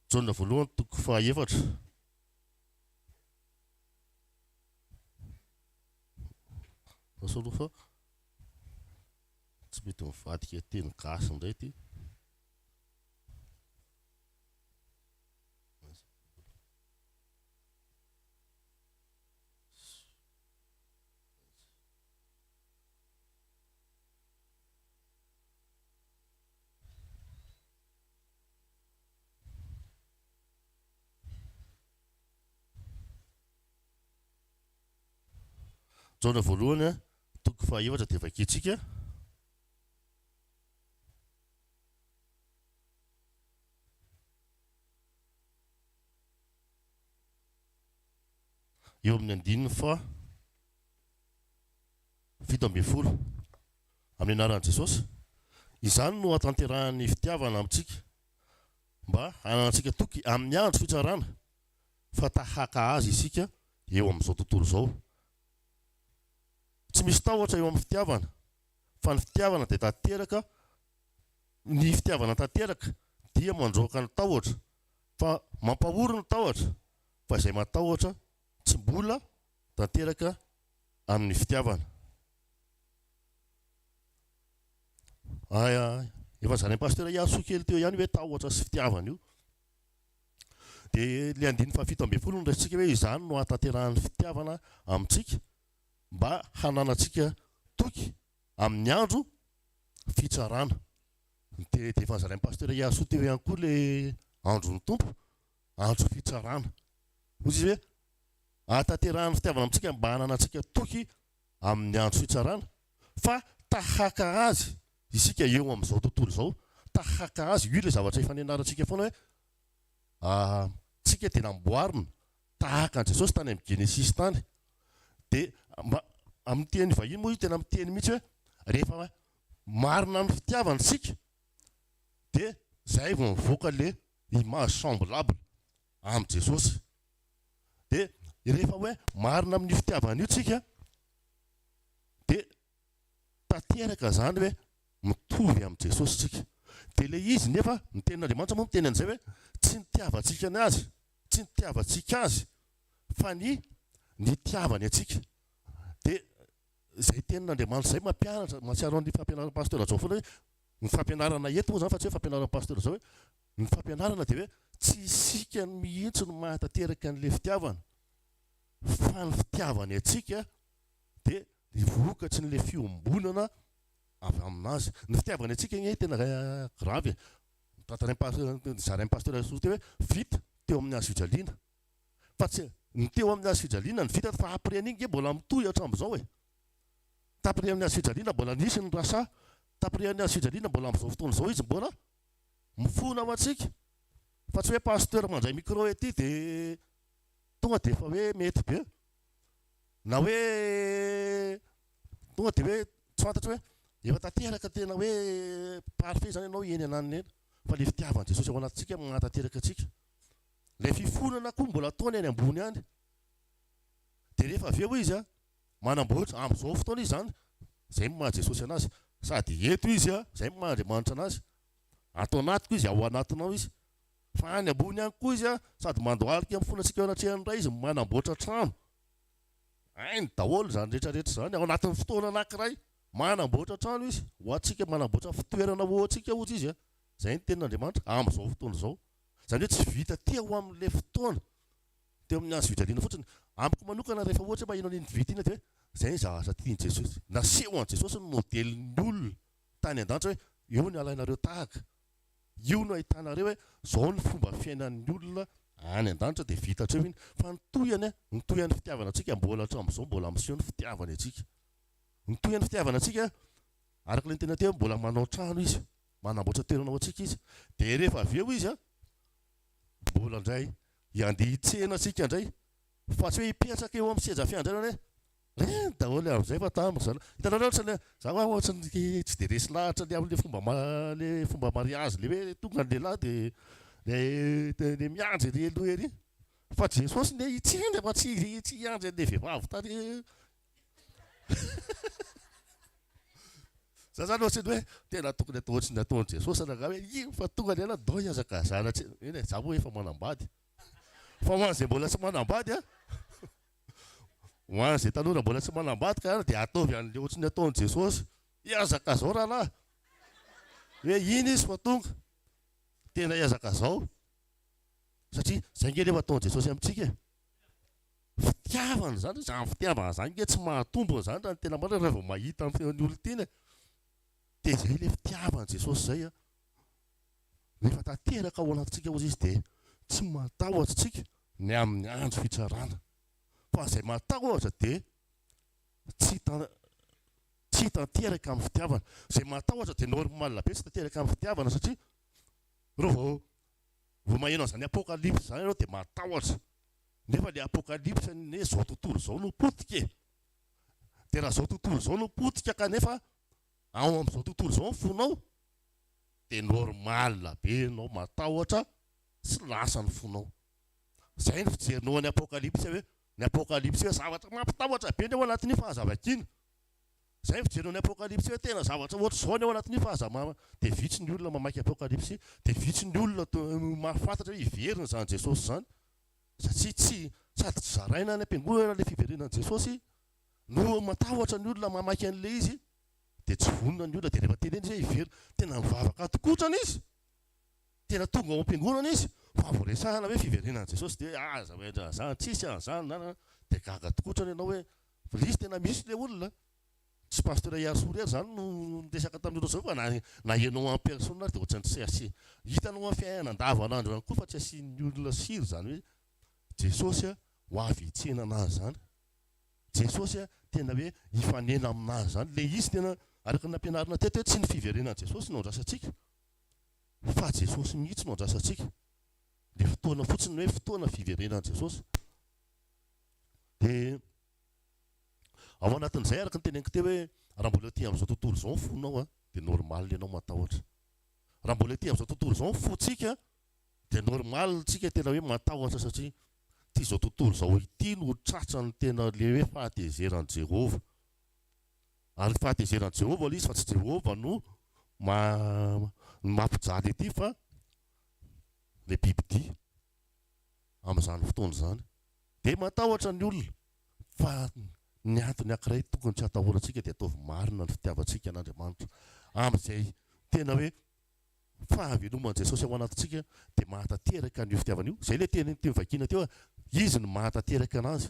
Jaona voalohany toko faha-efatra. Fa tsy mety mivadika teny gasy indray ty. Jaona voalohany toko faha-efatra dia vakiantsika. Eo amin'ny 9 fito ambin'ny folo amin'ny anaran'i Jesosy. Izany no hatanterahany fitiavana amintsika mba hanantsika toky amin'ny andro fitsarana fa tahaka azy isika eo amin'izao tontolo izao. Tsy misy tahotra eo amin'ny fitiavana fa ny fitiavana dia tanteraka, ny fitiavana tanteraka dia mandroaka ny tahotra fa mampahory ny tahotra fa izay matahotra tsy mbola tanteraka amin'ny fitiavana. Efa zany pasteur Iaso kely teo ihany hoe tahotra sy fitiavana io. Dia le 9:17 ndraisintsika hoe izany no hatanterahany fitiavana amintsika mba hananantsika toky amin'ny andro fitsarana. Dia efa zany pasteur Iaso teo ihany koa le andron'ny tompo, andro fitsarana. Hoy izy hoe hatanterahany fitiavana amintsika mba hananantsika toky amin'ny andro fitsarana fa tahaka azy isika eo amin'izao tontolo izao. Tahaka azy io le zavatra efa nianarantsika foana hoe tsika dia namboarina tahaka an' Jesosy tany amin'ny Genesis tany. Dia amin'ny teny vahiny moa io tena miteny mihitsy hoe rehefa marina amin'ny fitiavana isika dia zay vao mivoaka le image semblable amin'ny Jesosy. Dia rehefa hoe marina amin'ny fitiavana io tsika dia tanteraka zany hoe mitovy amin'ny Jesosy tsika. Dia le izy nefa ny tenin'Andriamanitra moa miteny an'izay hoe tsy nitiavantsika ny azy, tsy nitiavantsika azy fa ny tiavany atsika. Dia zay tenin'Andriamanitra zay mampianatra, mahatsiaro ny fampianarana pasteur zao foana hoe ny fampianarana eto moa zany fa tsy hoe fampianarana pasteur zao hoe ny fampianarana dia hoe tsy isika mihitsy no mahatanteraka an'le fitiavana fa ny fitiavany atsika dia dia vokatsy n'ilay fiombonana avy aminazy. Ny fitiavana antsika igny tena gravy zarain'ny pasteur Soa teo hoe vita teo amin'ny hazo fijaliana. Fa tsy ny teo amin'ny hazo fijaliana ny vita fa après an'igny mbola mitohy hatramin'izao e. Tapré amin'ny hazo fijaliana mbola nisy ny rasa, tapré amin'ny hazo fijaliana mbola amin'izao fotoana izao izy mbola mifona amintsika. Fa tsy hoe pasteur mandray micro ety dia tonga dia efa hoe mety be. Na hoe tonga dia hoe tsy fantatra hoe efa tanteraka tena hoe parfait zany ianao eny ananiny eny. Fa ilay fitiavan'i Jesosy ao anatintsika manatanteraka antsika. Ilay fifonana koa mbola ataony any ambony any. Dia rehefa avy eo izy manamboatra amin'izao fotoana izy zany, izay maha Jesosy anazy. Sady eto izy izay maha Andriamanitra anazy. Ato anatiko izy, ao anatinao izy. Fa any ambony any koa izy sady mandohalika amin'ny fonantsika ao anatrehany iray izy manamboatra trano. Hainy daholo zany rehetrarehetra zany ao anatin'ny fotoana anankiray manamboatra trano izy. Ho antsika manamboatra fitoerana ho antsika ozy izy. Izay ny tenin'Andriamanitra amin'izao fotoana izao. Zany hoe tsy vita teo amin'ilay fotoana teo amin'ny hazo fijaliana fotsiny. Amiko manokana rehefa ohatra hoe maheno an'iny vita iny dia izay ny zavatra tian'i Jesosy. Naseho an'i Jesosy ny modelin'ny olona tany an-danitra hoe io ny alainareo tahaka. Io no ahitanareo hoe izao ny fomba fiainan'ny olona any an-danitra dia vita hatreo iny. Fa ny tohany fitiavana antsika mbola hatramin'izao mbola miseho ny fitiavana antsika. Ny tohany fitiavana antsika araka ilay tena teo mbola manao trano izy, manamboatra toerana ao antsika izy. Dia rehefa avy eo izy mbola indray handeha hitsena antsika indray. Fa tsy hoe hipetraka eo amin'ny seza fiandrana hoe daholo amin'izay fa tamiko zany. Hitanareo ohatrany zaho ohatrany tsy dia resy lahatra le amin'ilay fomba mariazy le hoe tonga ny lehilahy dia miandry ery aloha ery. Fa Jesosy le hitsena fa tsy hiandry an'ilay vehivavy tany. Za zany ohatrany hoe tena tokony atao ohatrany ataon'i Jesosy raha hoe io fa tonga ny ela dao hiazaka zanatsy. Eny za moa efa manambady. Fa ho an'izay mbola tsy manambady ho an'izay tanora mbola tsy manambady ka dia ataovy an'ilay ohatrany ataon'i Jesosy. Hiazaka zao rahalahy. Hoe iny izy fa tonga. Tena hiazaka zao. Satria izay nge rehefa ataon'i Jesosy amintsika. Fitiavana zany, izany fitiavana zany nge tsy mahatombona zany raha ny tena marina rehefa mahita amin'ny olona tiana. Dia izay ilay fitiavana Jesosy izay rehefa tanteraka ao anatintsika ozy izy dia tsy matahotra tsika ny amin'ny andro fitsarana. Fa izay matahotra dia tsy tanteraka amin'ny fitiavana. Izay matahotra dia normal be tsy tanteraka amin'ny fitiavana satria reo vao maheno an'izany apokalipsy zany ianao dia matahotra. Nefa ilay apokalipsy ny zao tontolo izao no potika e. Dia raha zao tontolo izao no potika kanefa ao amin'izao tontolo izao ny fonao dia normal be ianao matahotra sy lasa ny fonao. Izay ny fijerinao ny apokalipsy hoe ny apokalipsy hoe zavatra mampitahotra be ny ao anatin'ny fahazavakina. Izay ny fijerinao ny apokalipsy hoe tena zavatra ohatry izao ny ao anatin'ny fahazavakina. Dia vitsy ny olona mamaky apokalipsy, dia vitsy ny olona mahafantatra hoe hiverina zany Jesosy zany. Satria tsy sady tsy zaraina ny ampiangonana ilay fiverenan'i Jesosy no matahotra ny olona mamaky an'ilay izy. Dia tsy vonona ny olona dia rehefa teneny izy hoe hiverina tena mivavaka tokotrana izy. Tena tonga ao am-piangonana izy. Fa voaresahana hoe fiverenan'i Jesosy dia aza hoe zany tsisy an'izany dia gaga tokotrana ianao hoe lisy tena misy ilay olona. Tsy pasteur Soa zany no resaka tamin'olona zao fa na ianao en personnel dia ohatrany tsy asy. Hitanao amin'ny fiainana andavanandro ihany koa fa tsy asian'ny olona siry zany hoe Jesosy ho avy hitsena anazy zany. Jesosy tena hoe hifanena aminazy zany. Le izy tena araka ny ampianarina teto hoe tsy ny fiverenan'i Jesosy no andrasantsika. Fa Jesosy mihitsy no andrasantsika. Le fotoana fotsiny hoe fotoana fiverenan'i Jesosy. Dia ao anatin'izay araka ny teneniko teo hoe raha mbola ety amin'izao tontolo izao ny fonao dia normal ianao matahotra. Raha mbola ety amin'izao tontolo izao ny fontsika dia normal tsika tena hoe matahotra satria ity izao tontolo izao ity no tratrany tena le hoe fahatezeran'i Jehova. Ary fahatezeran'i Jehova ilay izy fa tsy Jehova no mampijaly ety fa le bibidia amin'izany fotoana izany. Dia matahotra ny olona fa ny antony ankiray tokony tsy hatahorantsika dia ataovy marina ny fitiavantsika an'Andriamanitra. Amin'izay tena hoe fahaveloman'i Jesosy ao anatintsika dia mahatateraka ny fitiavana io. Izay ilay teny vakiana teo izy no mahatateraka anazy.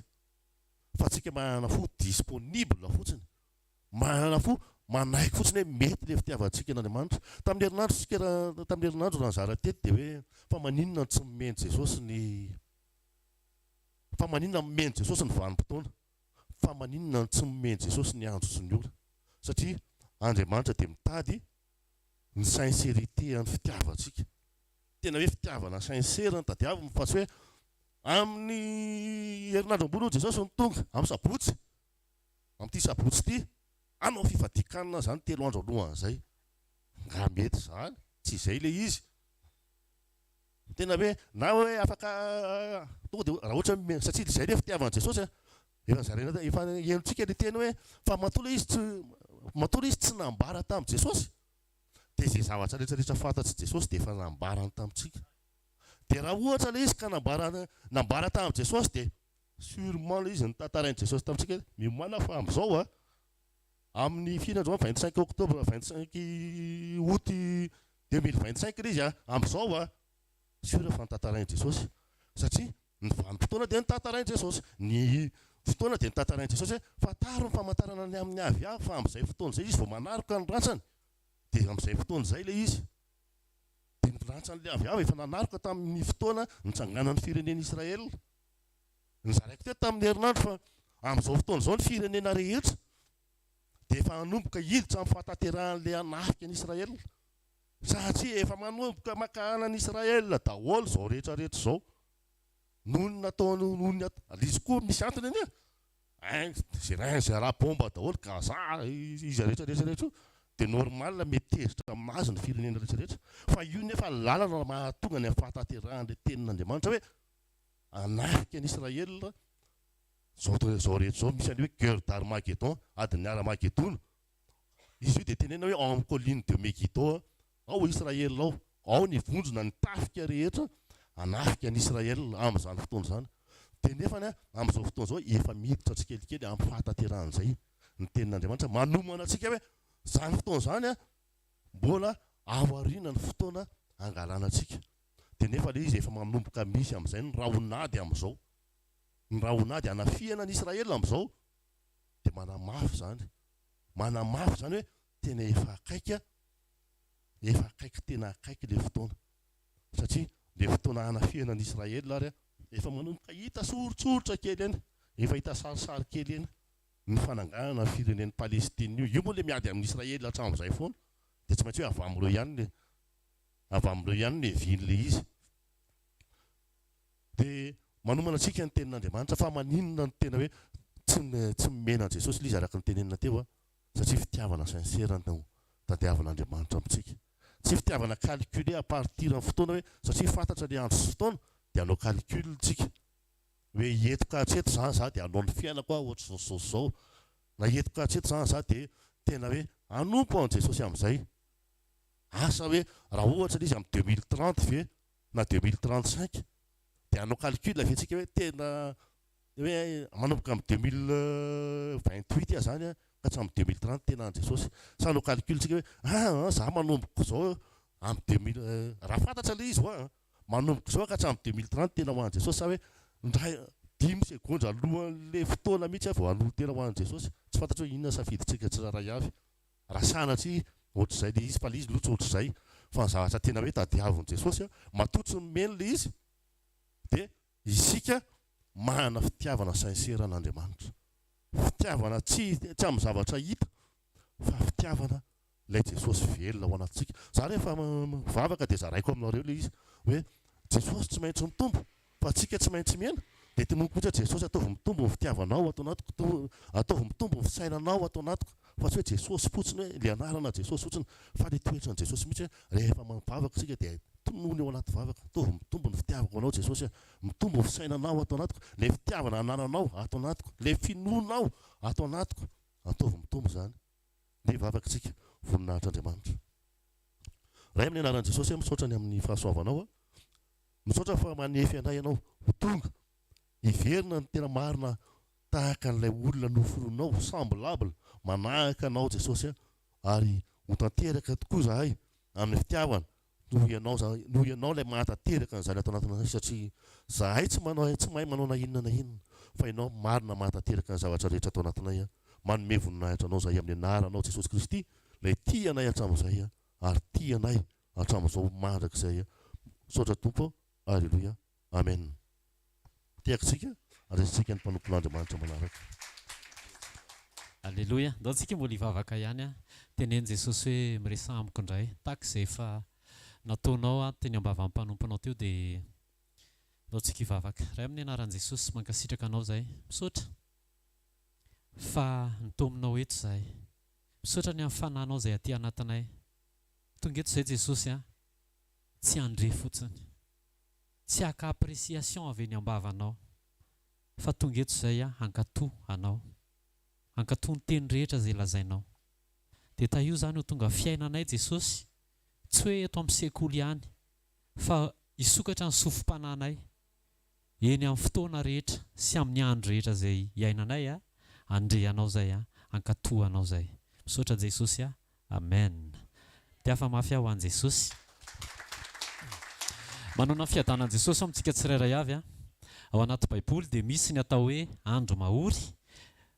Fa tsika manana fo disponible fotsiny. mahana fo manaiky fotsiny hoe mety le fitiavantsika n'Andriamanitra. Tamin'ny herinandro raha zara tety dia hoe fa maninona tsy mimeny Jesosy ny fa maninona mimeny Jesosy ny vanim-potoana, fa maninona tsy mimeny Jesosy ny andro sy ny ora. Satria Andriamanitra dia mitady ny sincérité amin'ny fitiavantsika. Tena hoe fitiavana sincère ny tadiavina fa tsy hoe amin'ny herinandro ambony Jesosy ny tonga amin'ny sabotsy, amin'ity sabotsy ity anao fifadikanana zany 3 andro alohan'izay. Nga mety zany, tsy izay le izy. Tena hoe na hoe afaka tonga dia raha ohatra satria izay le fitiavana Jesosy efa zarena efa henontsika le teny hoe fa matola izy tsy nambara tamin'i Jesosy. Dia izay zavatra rehetrarehetra fantatry Jesosy dia efa nambarany tamintsika. Dia raha ohatra le izy ka nambara tamin'i Jesosy dia sûrement le izy nitantarain'i Jesosy tamintsika mimana fa amin'izao amin'ny fihinandro 25 octobre 25 août 2025 le izy amin'izao sura fa nitantarain'i Jesosy. Satria ny vanim-potoana dia nitantarain'i Jesosy. Ny fotoana dia nitantarain'i Jesosy fa taro ny famantarana ny amin'ny avy fa amin'izay fotoana izay izy vao manaraka ny rantsany. Dia amin'izay fotoana izay le izy. Dia ny rantsan'le avy efa nanaraka tamin'ny fotoana nitsanganan'ny firenena Israel. Nizaraiko teto tamin'ny herinandro fa amin'izao fotoana izao ny firenena rehetra dia efa manomboka hiditra amin'ny fahatanteran'le anafika ny Israel. Satria efa manomboka makahana ny Israel daholo izao rehetrarehetra izao. Noho ny nataony izy koa misy antony anie. Izay raha bomba daholo Gaza izy rehetrarehetra dia normal mety tezitra aminazy ny firenena rehetrarehetra. Fa io nefa lalana mahatonga ny fahatanteran'le tenin'Andriamanitra hoe anafika ny Israel. Zao rehetra zao misy any hoe cœur d'Armageddon, adiny Armageddon. Izy io dia tenena hoe en colline de Megiddo, ao Israel ao ny vondrona ny tafika rehetra anafika ny Israel amin'izany fotoana izany. Dia nefa amin'izao fotoana izao efa miditra tsikelikely amin'ny fahatanteran'izay ny tenin'Andriamanitra manomana antsika hoe izany fotoana izany mbola aoriana ny fotoana angalana antsika. Dia nefa le izy efa manomboka misy amin'izay ny rahonady amin'izao. Ny rahonady anafiana ny Israel amin'izao dia manamafy zany. Manamafy zany hoe tena efa akaiky tena akaiky le fotoana. Satria le fotoana anafiana ny Israel ary efa manomboka hita sorotsoritra kely eny, efa hita sarisary kely eny ny fananganana ny firenen'ny Palestine io. Io moa le miady amin'ny Israel hatramin'izay foana. Dia tsy maintsy hoe avy amin'ireo ihany le vin'le izy. Dia manomana antsika ny tenin'Andriamanitra fa maninona ny tena hoe tsy mimena Jesosy le izy araka ny tenenina teo satria fitiavana sincère no tadiavan'Andriamanitra amintsika. Tsy fitiavana calculé à partir amin'ny fotoana hoe satria fantatra le andro sy fotoana dia hanao calcultsika. Hoe etoka hatreto zany za dia hanao ny fiainako ohatra zao. Na etoka hatreto zany za dia tena hoe hanompo an Jesosy amin'izay. Asa hoe raha ohatra le izy amin'ny 2030 ve na 2035 dia hanao calcul avetsika hoe tena hoe manomboka amin'ny 2028 zany ka hatramin'ny 2030 tena an Jesosy. Sa hanao calcultsika hoe za manomboka zao amin'ny 2000 raha fantatra le izy manomboka zao ka hatramin'ny 2030 tena ho an Jesosy. Sa hoe 5 sekondra alohan'le fotoana mihitsy vao hanolo tena ho an Jesosy. Tsy fantatra hoe inona safiditsika tsiraray avy. Raha sanatry ohatr'izay le izy fa le izy loatra ohatr'izay fa ny zavatra tena hoe tadiavin'i Jesosy matotsy mimeny le izy. Dia isika mahana fitiavana sincère an'Andriamanitra. Fitiavana tsy amin'ny zavatra hita fa fitiavana ilay Jesosy velona ho anatintsika. Za rehefa mivavaka dia zaraiko aminareo le izy hoe Jesosy tsy maintsy mitombo fa tsika tsy maintsy miaina. Dia tonoiko mihitsy Jesosy ataovy mitombo ny fitiavanao atao anatiko, ataovy mitombo ny fisainanao atao anatiko. Fa tsy hoe Jesosy fotsiny hoe le anarana Jesosy fotsiny fa le toetran'i Jesosy mihitsy rehefa mivavaka tsika dia tonoiny ao anaty vavaka. Ataovy mitombo ny fitiavako anao Jesosy, mitombo ny fisainanao atao anatiko, le fitiavana anananao atao anatiko, le finonao atao anatiko. Ataovy mitombo zany le vavaka tsika voninahitr'Andriamanitra. Raha amin'ny anaran'i Jesosy misaotra ny amin'ny fahasoavanao. Misaotra fa manefy anay ianao ho tonga hiverina ny tena marina tahaka an'ilay olona noforonao semblable manahaka anao Jesosy ary ho tanteraka tokoa zahay amin'ny fitiavana noho ianao ilay mahatanteraka an'izany atao anatinay satria zahay tsy mahay manao na inona na inona fa ianao marina mahatanteraka ny zavatra rehetra atao anatinay manome voninahitra anao zay amin'ny anaranao Jesosy Kristy ilay tia anay hatramin'izay ary tia anay hatramin'izao mandrakizay saotra tompo alleluia amen tiaksika aresitsika ny mpanompon'Andriamanitra manaraka alleluia ndao tsika mbola hivavaka ihany teneny Jesosy hoe miresa amiko indray tahaka izay efa nataonao teny ambava mpanomponao teo dia ndao tsika hivavaka ray amin'ny anaran'i Jesosy mankasitraka anao zay misaotra fa nitominao eto zahay misaotra ny amin'ny fanahinao zay aty anatinay tonga eto zay Jesosy tsy andre fotsiny tsy haka appréciation avy eny ambavanao fa tonga eto zay hankatoh anao hankatoh ny teny rehetra zay lazainao dia ta io zany ho tonga fiainanay Jesosy tsy hoe eto amin'ny sekoly ihany fa hisokatra ny sofim-pananay eny amin'ny fotoana rehetra sy amin'ny andro rehetra zay iainanay andre anao zay hankatoh anao zay misaotra Jesosy amen dia afa mafy ho an'i Jesosy manana fiadanan'i Jesosy amintsika tsirairay avy ao anaty baiboly dia misy ny atao hoe andro mahory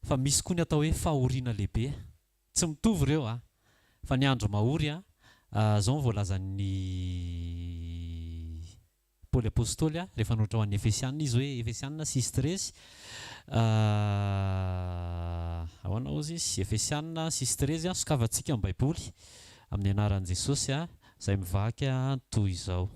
fa misy koa ny atao hoe fahoriana lehibe tsy mitovy ireo fa ny andro mahory zao voalazan'ny Paoly apôstôly rehefa notra ho an'ny Efesianina izy hoe Efesianina 6:13 ahoana ozy izy Efesianina 6:13 sokavantsika amin'ny baiboly amin'ny anaran'i Jesosy izay mivaky toy izao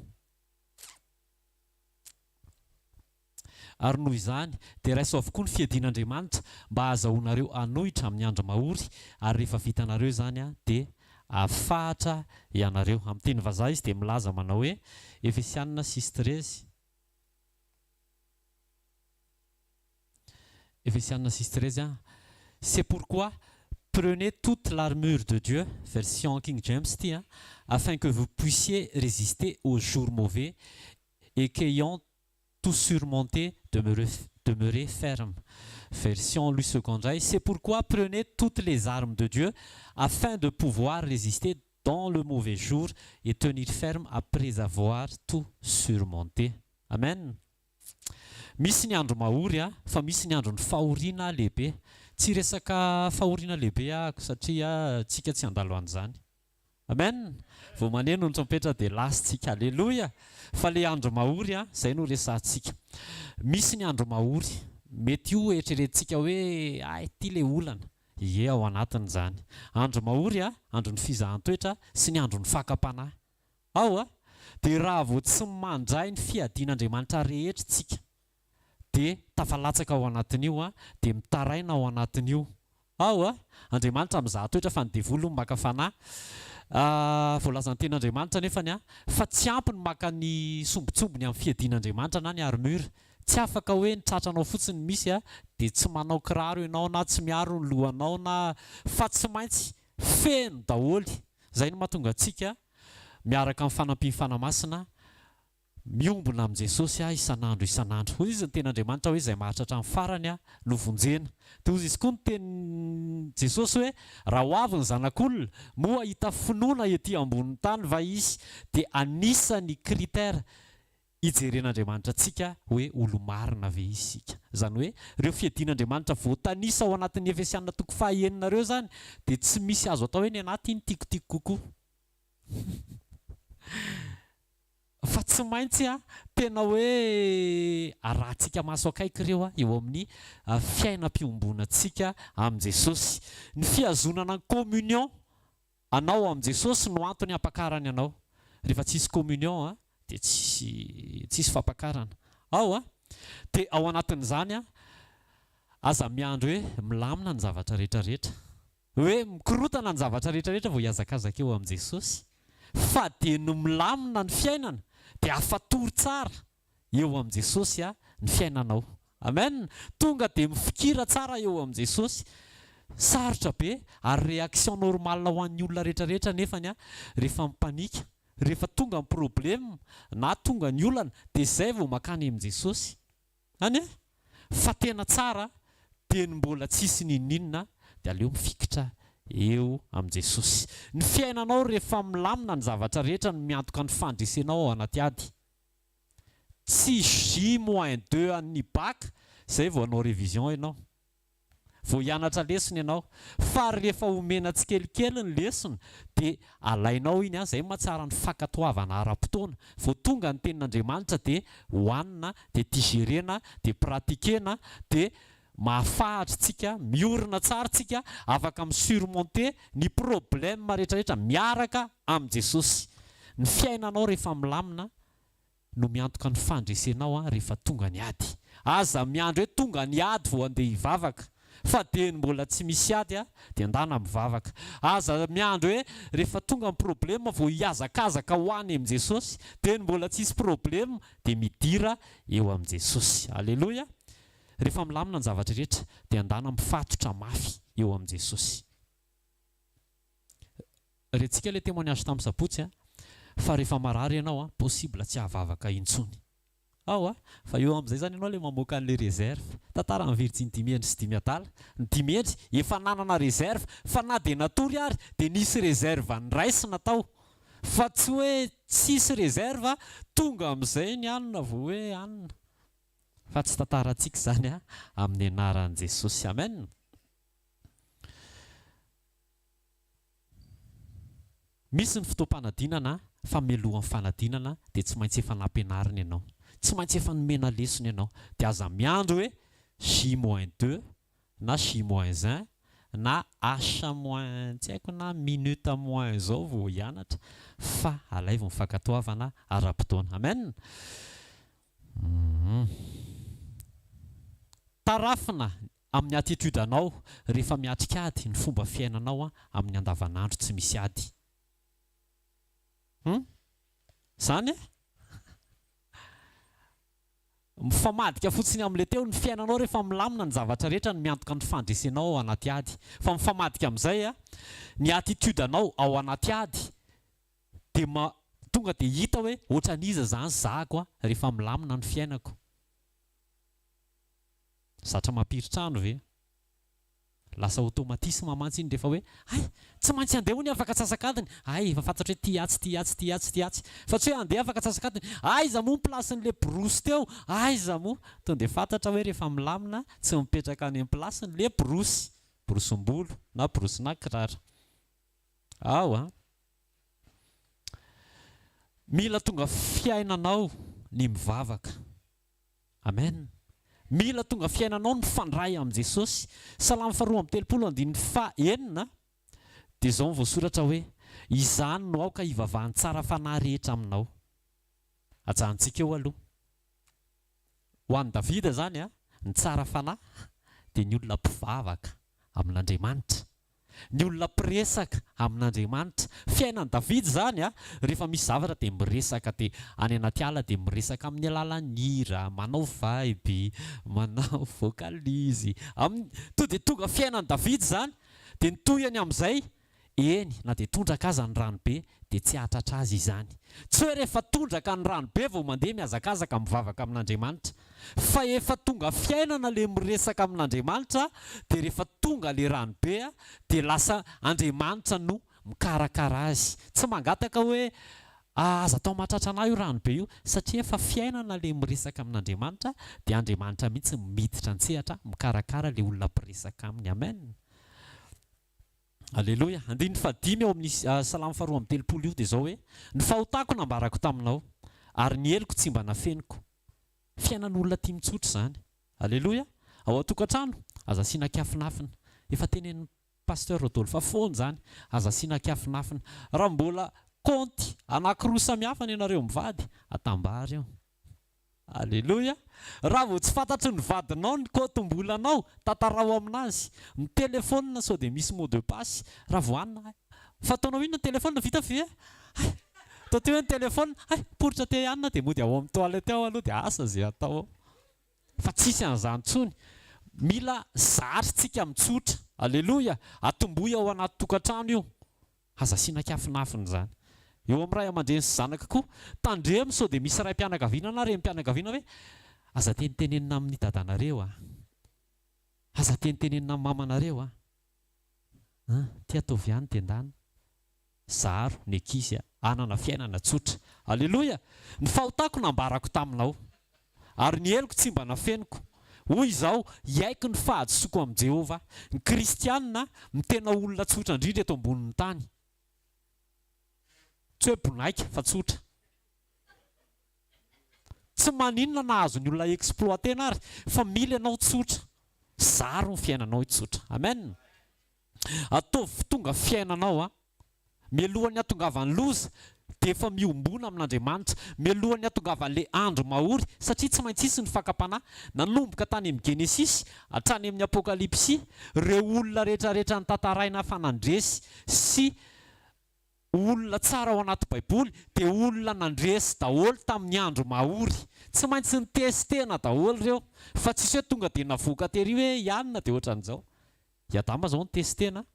ary noho izany dia raiso avokoa ny fiadian'Andriamanitra mba ahazahoanareo anohitra amin'ny andro mahory ary rehefa vitanareo izany dia afahatra ianareo amin'ny teny vazaha izy dia milaza manao hoe Efesianina 6:13 Efesianina 6:13 c'est pourquoi prenez toute l'armure de Dieu version King James afin que vous puissiez résister aux jours mauvais et qu'ayant tout surmonté, demeurez ferme. Version Louis II, c'est pourquoi prenez toutes les armes de Dieu afin de pouvoir résister dans le mauvais jour et tenir ferme après avoir tout surmonté. Amen. Misy ny andro mahory fa misy ny andro ny fahoriana lehibe. Tsy resaka fahoriana lehibe satria tsika tsy andalo an'izany. Amen. Vao maneno ny trompetra dia lasitsika. Alleluia. Fa le andro mahory zay no resantsika. Misy ny andro mahory mety io eritreretintsika hoe ty le olana ie ao anatin'izany. Andro mahory andro ny fizahan-toetra sy ny andro ny fakapanahy ao dia raha vao tsy mandray ny fiadian'Andriamanitra rehetra tsika dia tafalatsaka ao anatin'io dia mitaraina ao anatin'io ao Andriamanitra mizahan-toetra fa ny devolo ny maka fanahy voalazan'ny ten'Andriamanitra nefany fa tsy ampy ny maka ny sombitsombony amin'ny fiadian'Andriamanitra na ny armura tsy afaka hoe nitratranao fotsiny misy dia tsy manao kiraro ianao na tsy miaro ny lohanao na fa tsy maintsy feno daholy zay no mahatonga antsika miaraka amin'ny fanampiany fanamasina miombona amin'i Jesosy isan'andro isan'andro. Hoy izy ny ten'Andriamanitra hoe izay mahatratra amin'ny farany no vonjena. Dia hoy izy koa ny teny Jesosy hoe raha ho avy ny zanak'olona moa hita finoana ety ambonin'ny tany va izy dia anisany kritera ijeren'Andriamanitra antsika hoe olo-marina ve isika. Izany hoe ireo fiadian'Andriamanitra voatanisa ao anatin'ny Efesianina toko fahaeninareo zany dia tsy misy azo atao hoe ny anaty ny tikotiko kokoa. Fa tsy maintsy tena hoe arahantsika maso akaiky ireo eo amin'ny fiainam-piombonantsika amin'i Jesosy. Ny fihazonana ny communion anao amin'i Jesosy no antony hampakarany anao. Rehefa tsisy communion dia tsisy fampakarana. Ao dia ao anatin'izany aza miandro hoe milamina ny zavatra rehetrarehetra. Hoe mikorotana ny zavatra rehetrarehetra vao hiazakazaka eo amin'i Jesosy. Fa dia no milamina ny fiainana dia afatory tsara eo amin'i Jesosy ny fiainanao. Amen. Tonga dia mifikira tsara eo amin'i Jesosy. Sarotra be ary réaction normale ho an'ny olona rehetrarehetra nefany rehefa mipanika, rehefa tonga ny problème na tonga ny olana dia izay vao makany amin'i Jesosy. Any fa tena tsara dia ny mbola tsisy ninninona dia aleo mifikitra eo amin'i Jesosy. Ny fiainanao rehefa milamina ny zavatra rehetra no miantoka ny fandresenao ao anaty ady. Tsy J-2 an'ny bac izay vao hanao révision ianao. vao hianatra lesona ianao. Fa rehefa omena tsikelikely ny lesona dia alainao iny zay mahatsara ny fankatoavana ara-potoana. Vao tonga ny tenin'Andriamanitra dia hohanina, dia digerena, dia pratikena, dia mahafahatra tsika, miorina tsara tsika, afaka misurmonter ny problème rehetrarehetra miaraka amin'i Jesosy. Ny fiainanao rehefa milamina no miantoka ny fandresenao rehefa tonga ny ady. Aza miandro hoe tonga ny ady vao andeha hivavaka, fa dia mbola tsy misy ady dia andana mivavaka. Aza miandro hoe rehefa tonga ny problème vao hiazakazaka ho any amin'i Jesosy, dia mbola tsisy problème dia midira eo amin'i Jesosy. Alleloia. Rehefa milamina ny zavatra rehetra dia andana mifatotra mafy eo amin'i Jesosy. Rentsika ilay témoignage tamin'ny sabotsy fa rehefa marary ianao possible tsy havavaka intsony. Fa eo amin'izay zany ianao ilay mamoaka an'ilay réserve. Tantara amin'ny Virginy Dimy sy Dimy Adala. Ny Dimy Endry efa nanana réserve, fa na dia natory ary dia nisy réserve niraisina tao. Fa tsy hoe tsisy réserve tonga amin'izay ny anona vao hoe anona. Fa tsy tantarantsika zany amin'ny anaran'i Jesosy. Amen. Misy ny fotoam-panadinana, fa mialohan'ny fanadinana dia tsy maintsy efa nampianarina ianao. Tsy maintsy efa nomena lesona ianao. Dia aza miandro hoe J-2 na J-1 na H- tsy haiko na minute moins zao vao hianatra, fa alaivo ny fankatoavana ara-potoana. Amen. Tarafina amin'ny attitude anao rehefa miatrika ady, ny fomba fiainanao amin'ny andavanandro tsy misy ady. Zany mifamadika fotsiny amin'ilay teo ny fiainanao rehefa milamina ny zavatra rehetra ny miantoka ny fandresenao ao anaty ady. Fa mifamadika amin'izay ny attitude anao ao anaty ady dia tonga dia hita hoe ohatran'iza zany zako rehefa milamina ny fiainako. Zatra mampiry-trano ve? Lasa automatisme mantsy iny rehefa hoe tsy maintsy andeha hoy ny afaka atsasakadiny. Efa fantatra hoe ty atsy. Fa tsy hoe andeha afaka atsasakadiny. Aiza moa ny plasin'ilay borosy teo? Aiza moa? Tonga dia fantatra hoe rehefa milamina tsy mipetraka any amin'ny plasin'ilay borosy. Borosim-bolo na borosina kirara. Mila tonga fiainanao ny mivavaka. Amen. Mila tonga fiainanao ny mifandray amin'i Jesosy. Salamo 4:30 dia izao ny voasoratra hoe izany no aoka hivavahany tsara fanahy rehetra aminao. Ajanontsika eo aloha. Ho an'i Davida zany ny tsara fanahy dia ny olona mpivavaka amin'Andriamanitra, ny olona mpiresaka amin'Andriamanitra. Fiainan'i Davida zany rehefa misy zavatra dia miresaka, dia any anaty ala dia miresaka amin'ny alalan'ny hira, manao vibe, manao vocalizy. To dia tonga fiainan'i Davida zany dia nitohany amin'izay. Eny, na dia tondraka aza ny ranobe dia tsy hahatratra azy izany. Tsy hoe rehefa tondraka ny ranobe vao mandeha mihazakazaka mivavaka amin'Andriamanitra, fa efa tonga fiainana ilay miresaka amin'Andriamanitra, dia rehefa tonga ilay ranobe dia lasa Andriamanitra no mikarakara azy. Tsy mangataka hoe aza atao mahatratra anay io ranobe io, satria efa fiainana ilay miresaka amin'Andriamanitra, dia Andriamanitra mihitsy miditra an-tsehatra mikarakara ilay olona mpiresaka aminy. Amen. Alleluia. 5 eo amin'ny Salamo 4:30 io dia izao hoe ny fahotako nambarako taminao ary ny heloko tsy mba nafeniko. Fiainan'olona tia mitsotra zany. Alleluia. Ao an-tokantrano aza asiana kiafinafina. Efa tenenin'ny pasteur Rodolphe foana zany, aza asiana kiafinafina. Raha mbola konty anankiroa samihafa ny ianareo mivady, atambary eo. Alleluia. Raha vao tsy fantatry ny vadinao ny kôtim-bolanao, tantarao aminazy. Ny telefônina sao dia misy mot de passe. Raha voanina fataonao ino ny telefônina vita ve? Tao teo hoe ny telefônina poritra te ihanina dia mody ao amin'ny toalette ao aloha dia asa izay atao. Fa tsisy an'izany intsony. Mila zatritsika mitsotra. Alleluia. Atombohy ao anaty tokantrano io. Aza asiana kiafinafina zany. Eo amin'ny ray aman-dreny sy zanaka koa, tandremo sao dia misy ray mpianakaviana na renim-pianakaviana hoe aza tenitenenina amin'ny dadanareo aza tenitenenina amin'ny mamanareo ty ataovy ihany tendana. Zaro ny ankizy anana fiainana tsotra. Alleluia. Ny fahotako nambarako taminao ary ny heloko tsy mba nafeniko. hoy izao hiaiky ny fahadisoako amin'i Jehova. Ny kristianina mitena olona tsotra indrindra eto ambonin'ny tany. Tsy hoe bonaika fa tsotra. Tsy maninona nahazo ny olona exploitena ary fa mila ianao tsotra. Zaro ny fiainanao tsotra. Amen. Ataovy tonga fiainanao mialohan'ny hatongavan'ny loza dia efa miombona amin'Andriamanitra, mialohan'ny hatongavan'ilay andro mahory, satria tsy maintsy isy ny fakapanahy nanomboka tany amin'ny Genesisy hatrany amin'ny Apokalipsy. Ireo olona rehetrarehetra nitantaraina fanandresy sy olona tsara ao anaty Baiboly dia olona nandresy daholo tamin'ny andro mahory. Tsy maintsy nitestena daholo ireo, fa tsisy hoe tonga dia navoaka tery hoe ianona dia ohatran'izao. I Adama zao nitestena,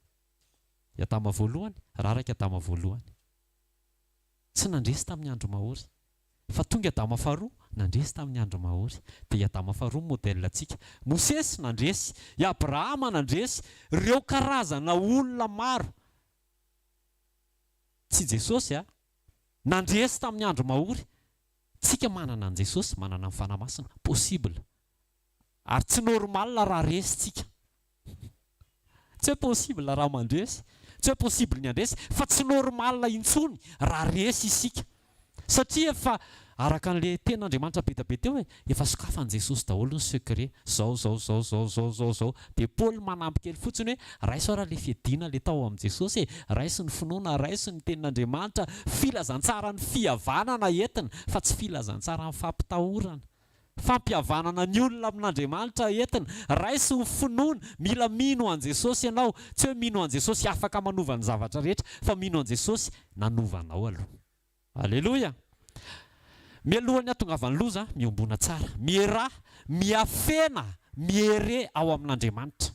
i Adama voalohany, raraka Adama voalohany. Tsy nandresy tamin'ny andro mahory, fa tonga Adama faharoa nandresy tamin'ny andro mahory. Dia i Adama faharoa modèle antsika. Mosesy nandresy, i Abrahama nandresy, ireo karazana olona maro. Tsy Jesosy nandresy tamin'ny andro mahory. Tsika manana an Jesosy, manana ny fanamasina, possible. Ary tsy normal raha resy tsika. Tsy hoe possible raha mandresy, tsy hoe possible ny andresy, fa tsy normal intsony raha resy isika. Satria efa araka an'ilay ten'Andriamanitra be be teo efa sokafan'i Jesosy daholo ny secret. Zao. Dia Paul manampy kely fotsiny hoe raiso raha le fiadiana le tao amin'i Jesosy, raiso ny finoana, raiso ny tenin'Andriamanitra, filazantsara ny fihavanana entina, fa tsy filazantsara ny fampitahorana. Fampihavanana ny olona amin'Andriamanitra entina, raiso ny finoana, mila mino an Jesosy ianao. Tsy hoe mino an Jesosy afaka manova ny zavatra rehetra, fa mino an Jesosy nanovanao aloha. Alleluia. Mialohan'ny hatongavan'ny loza miombona tsara, miera, miafena, miere ao amin'Andriamanitra.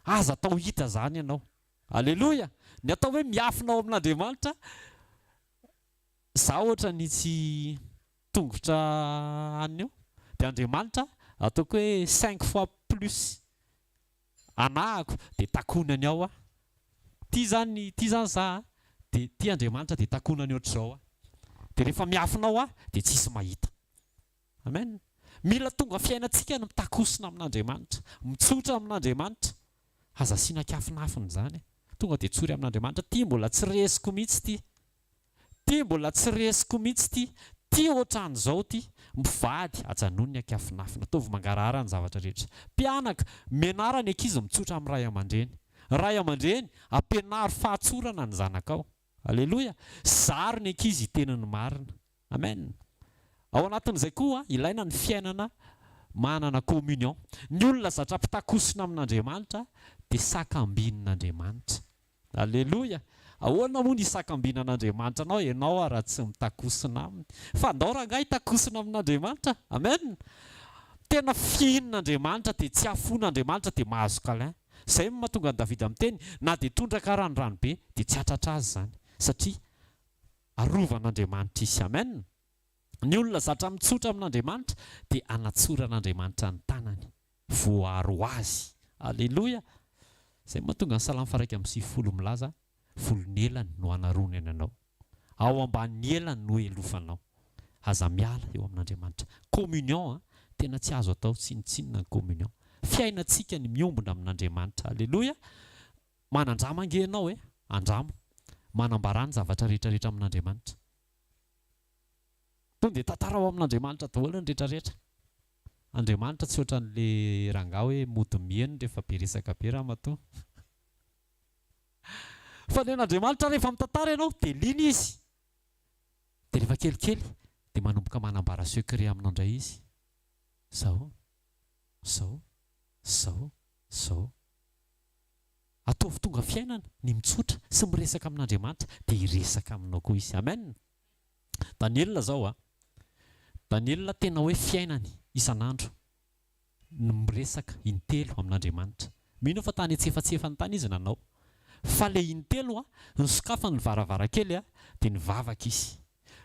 Aza atao hita zany ianao. Alleluia. Ny atao hoe miafina ao amin'Andriamanitra, za ohatra ny tsy tongotra anio, dia Andriamanitra ataoko hoe 5 fois plus anahako dia takonany ao Ty zany za dia ty Andriamanitra dia takonany ohatr'izao dia rehefa miafinao dia tsisy mahita. Amen. Mila tonga fiainantsika mitakosina amin'Andriamanitra, mitsotra amin'Andriamanitra. Aza asiana kafinafiny zany. Tonga dia tsory amin'Andriamanitra. Ty mbola tsy resiko mihitsy ty. Ty mbola tsy resiko mihitsy ty. Ty ohatran'izao ty. Mivady ajanony ny akafinafina. Ataovy mangarahara ny zavatra rehetra. Mpianaka menara ny ankizy mitsotra amin'ny ray aman-dreny. Ray aman-dreny ampianary fahatsorana ny zanakao. Alleluia. Zary ny ankizy tenany marina. Amen. Ao anatin'izay koa ilaina ny fiainana manana communion. Ny olona zatra pitakosina amin'Andriamanitra dia sakambin'Andriamanitra. Alleluia. Ahoana moa ny sakambinan'Andriamanitra anao ianao raha tsy mitakosina aminy. Fa andao rangahy takosina amin'Andriamanitra. Amen. Tena fihin'Andriamanitra dia tsy afon'Andriamanitra dia mahazo câlin. Izay mahatonga Davida amin'ny teny na dia tondraka ranodrano be dia tsy hatratra azy zany satria arovan'Andriamanitra izy. Amen. Ny olona zatra mitsotra amin'Andriamanitra dia anatsoran'Andriamanitra ny tanany, voaro azy. Alleluia. Izay mahatonga ny Salamo faha 1:20 milaza, volony elany no anarony anao, ao ambanin'ny elany no elofanao. Aza miala eo amin'Andriamanitra. Communion tena tsy azo atao tsinitsinina ny communion. Fiainantsika ny miombona amin'Andriamanitra. Alleluia. Manandrama ange ianao andramo. Manambarany zavatra rehetrarehetra amin'Andriamanitra. Tonga dia tantara ao amin'Andriamanitra daholo ny rehetrarehetra. Andriamanitra tsy ohatran'ilay rangahy hoe mody mihaino rehefa be resaka be raha matoa. Fa ny an'Andriamanitra rehefa mitantara ianao dia liny izy. Dia rehefa kelikely dia manomboka manambara secret aminao indray izy. Zao. Ataovy tonga fiainana ny mitsotra sy miresaka amin'Andriamanitra dia hiresaka aminao koa izy. Amen. Daniel zao Daniel tena hoe fiainany isan'andro miresaka intelo amin'Andriamanitra. Mino fa tany etsefatsefany tany izy nanao. Fa le intelo ny sokafany ny varavarakely dia nivavaka izy.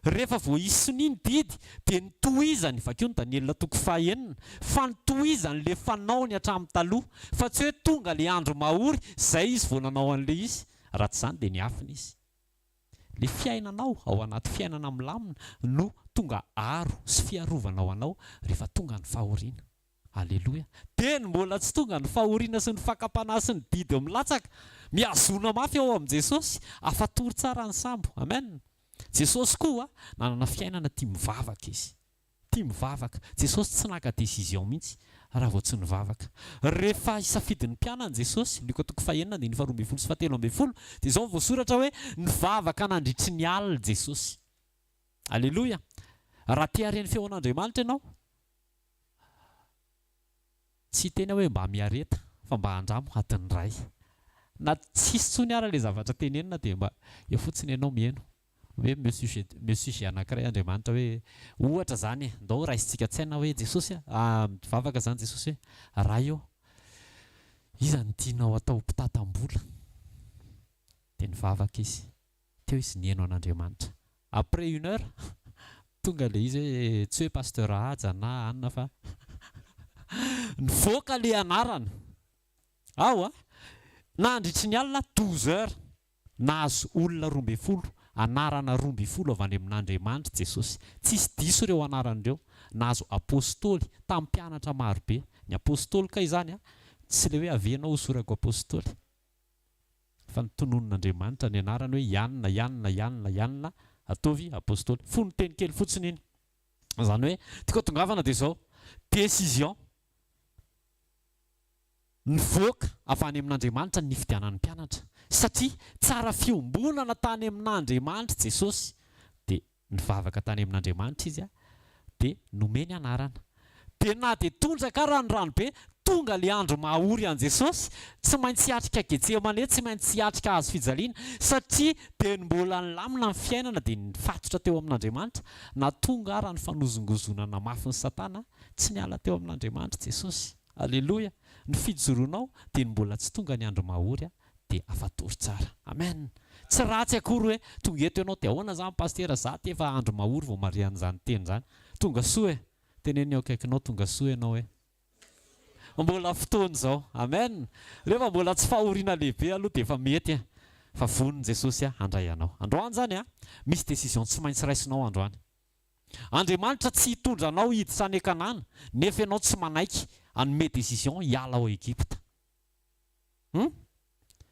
Rehefa vao isoniny didy dia nitohizany vakeo ny Daniel toko fahaenina. Fa nitohizany le fanaony hatramin'ny taloha. Fa tsy hoe tonga le andro mahory izay izy vao nanao an'le izy. Raha tsy izany dia niafina izy. Le fiainanao ao anaty fiainana milamina no tonga aro sy fiarovana ao anao rehefa tonga ny fahoriana. Alleloia. Teny mbola tsy tonga ny fahoriana sy ny fakapana sy ny didy milatsaka. Miazona mafy ao amin'i Jesosy, afatory tsara ny sambo. Amen. Jesosy koa nanana fiainana tia mivavaka izy. Tia mivavaka. Jesosy tsy naka décision mihitsy raha vao tsy nivavaka. Rehefa isafidin'ny mpianany Jesosy, Luka 9:12 sy 17 dia izao voasoratra hoe nivavaka nandritry ny alina Jesosy. Alleloia. Raha tia hareny feon'Andriamanitra ianao, tsy tena hoe mba miareta fa mba handramo adiny ray. Na tsisy tsony ara ilay zavatra tenenina dia mba eo fotsiny ianao mihaino. Hoe monsieur anankiray Andriamanitra hoe ohatra zany ndao raisintsika tsaina hoe Jesosy mivavaka zany Jesosy hoe raha io iza ny tianao atao mpitatam-bola. Dia nivavaka izy. Teo izy nihaino an'Andriamanitra. Après 1 heure tonga ilay izy hoe tsy hoe pasteur Haja na Anna fa nivoaka ilay anarana. Ao nandritry ny alina 12 heures nahazo olona 12 anarana 12 avy any amin'Andriamanitra Jesosy. Tsisy diso ireo anaran'ireo. Nahazo apôstôly tamin'ny mpianatra marobe. Ny apôstôly ka izany tsy ilay hoe avenao ho sorako apôstôly fa nitonon'Andriamanitra ny anarany hoe Ianna ataovy apôstôly. Fony teny kely fotsiny iny. Izany hoe tiako tongavana dia izao décision nivoaka avy any amin'Andriamanitra ny fidianan'ny mpianatra. Satria tsara fiombonana tany amin'Andriamanitra Jesosy dia nivavaka tany amin'Andriamanitra izy dia nomeny anarana. Dia na dia tondraka rano be tonga ilay andro mahaory an Jesosy, tsy maintsy hiatrika Getsemane, tsy maintsy hiatrika hazo fijaliana satria dia mbola nilamina ny fiainana dia nifatotra teo amin'Andriamanitra. Na tonga ara ny fanozongozonana mafy ny Satana, tsy niala teo amin'Andriamanitra Jesosy. Alleloia. Ny fijoroanao dia mbola tsy tonga ny andro mahaory dia afatory tsara. Amen. Tsy ratsy akory hoe tonga eto ianao dia ahoana zany pasteur za ty efa andro mahaory vao marian'izany teny zany. Tonga soa teneny eo akaikinao tonga soa ianao hoe mbola fotoana izao. Amen. Rehefa mbola tsy fahoriana lehibe aloha dia efa mety fa vonin Jesosy handray anao. Androany zany misy décision tsy maintsy raisinao androany. Andriamanitra tsy hitondra anao hiditra any Kanana nefa ianao tsy manaiky hanome décision hiala ao Egypta.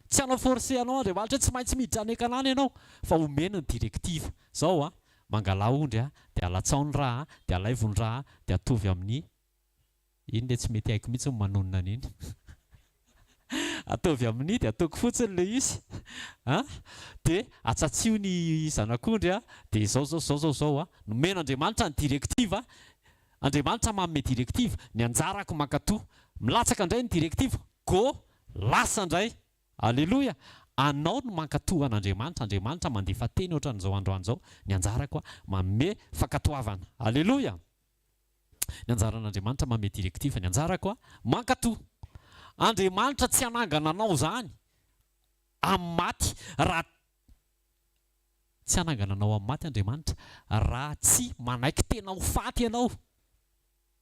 Tsy hanao forcé anao Andriamanitra tsy maintsy miditra any Kanana ianao fa omena ny directive. Zao mangala ondry dia alatsaony raha dia alaivony raha dia atovy amin'ny iny dia tsy mety haiko mihitsy ny manonona an'iny. Atovy amin'ny dia ataoko fotsiny ilay izy dia atsatsio ny zanak'ondry dia zao nomen'Andriamanitra ny directive. Andriamanitra manome directive, ny anjarako mankatoa milatsaka indray ny directive go lasa indray. Alleloia. Anao no mankatoa an'Andriamanitra. Andriamanitra mandefa teny ohatran'izao androany izao. Ny anjarako manome fankatoavana. Alleloia. Ny anjaran'Andriamanitra manome directive, ny anjarako mankatoa. Andriamanitra tsy hanangana anao zany amin'ny maty raha tsy hanangana anao amin'ny maty Andriamanitra raha tsy manaiky tena ho faty ianao.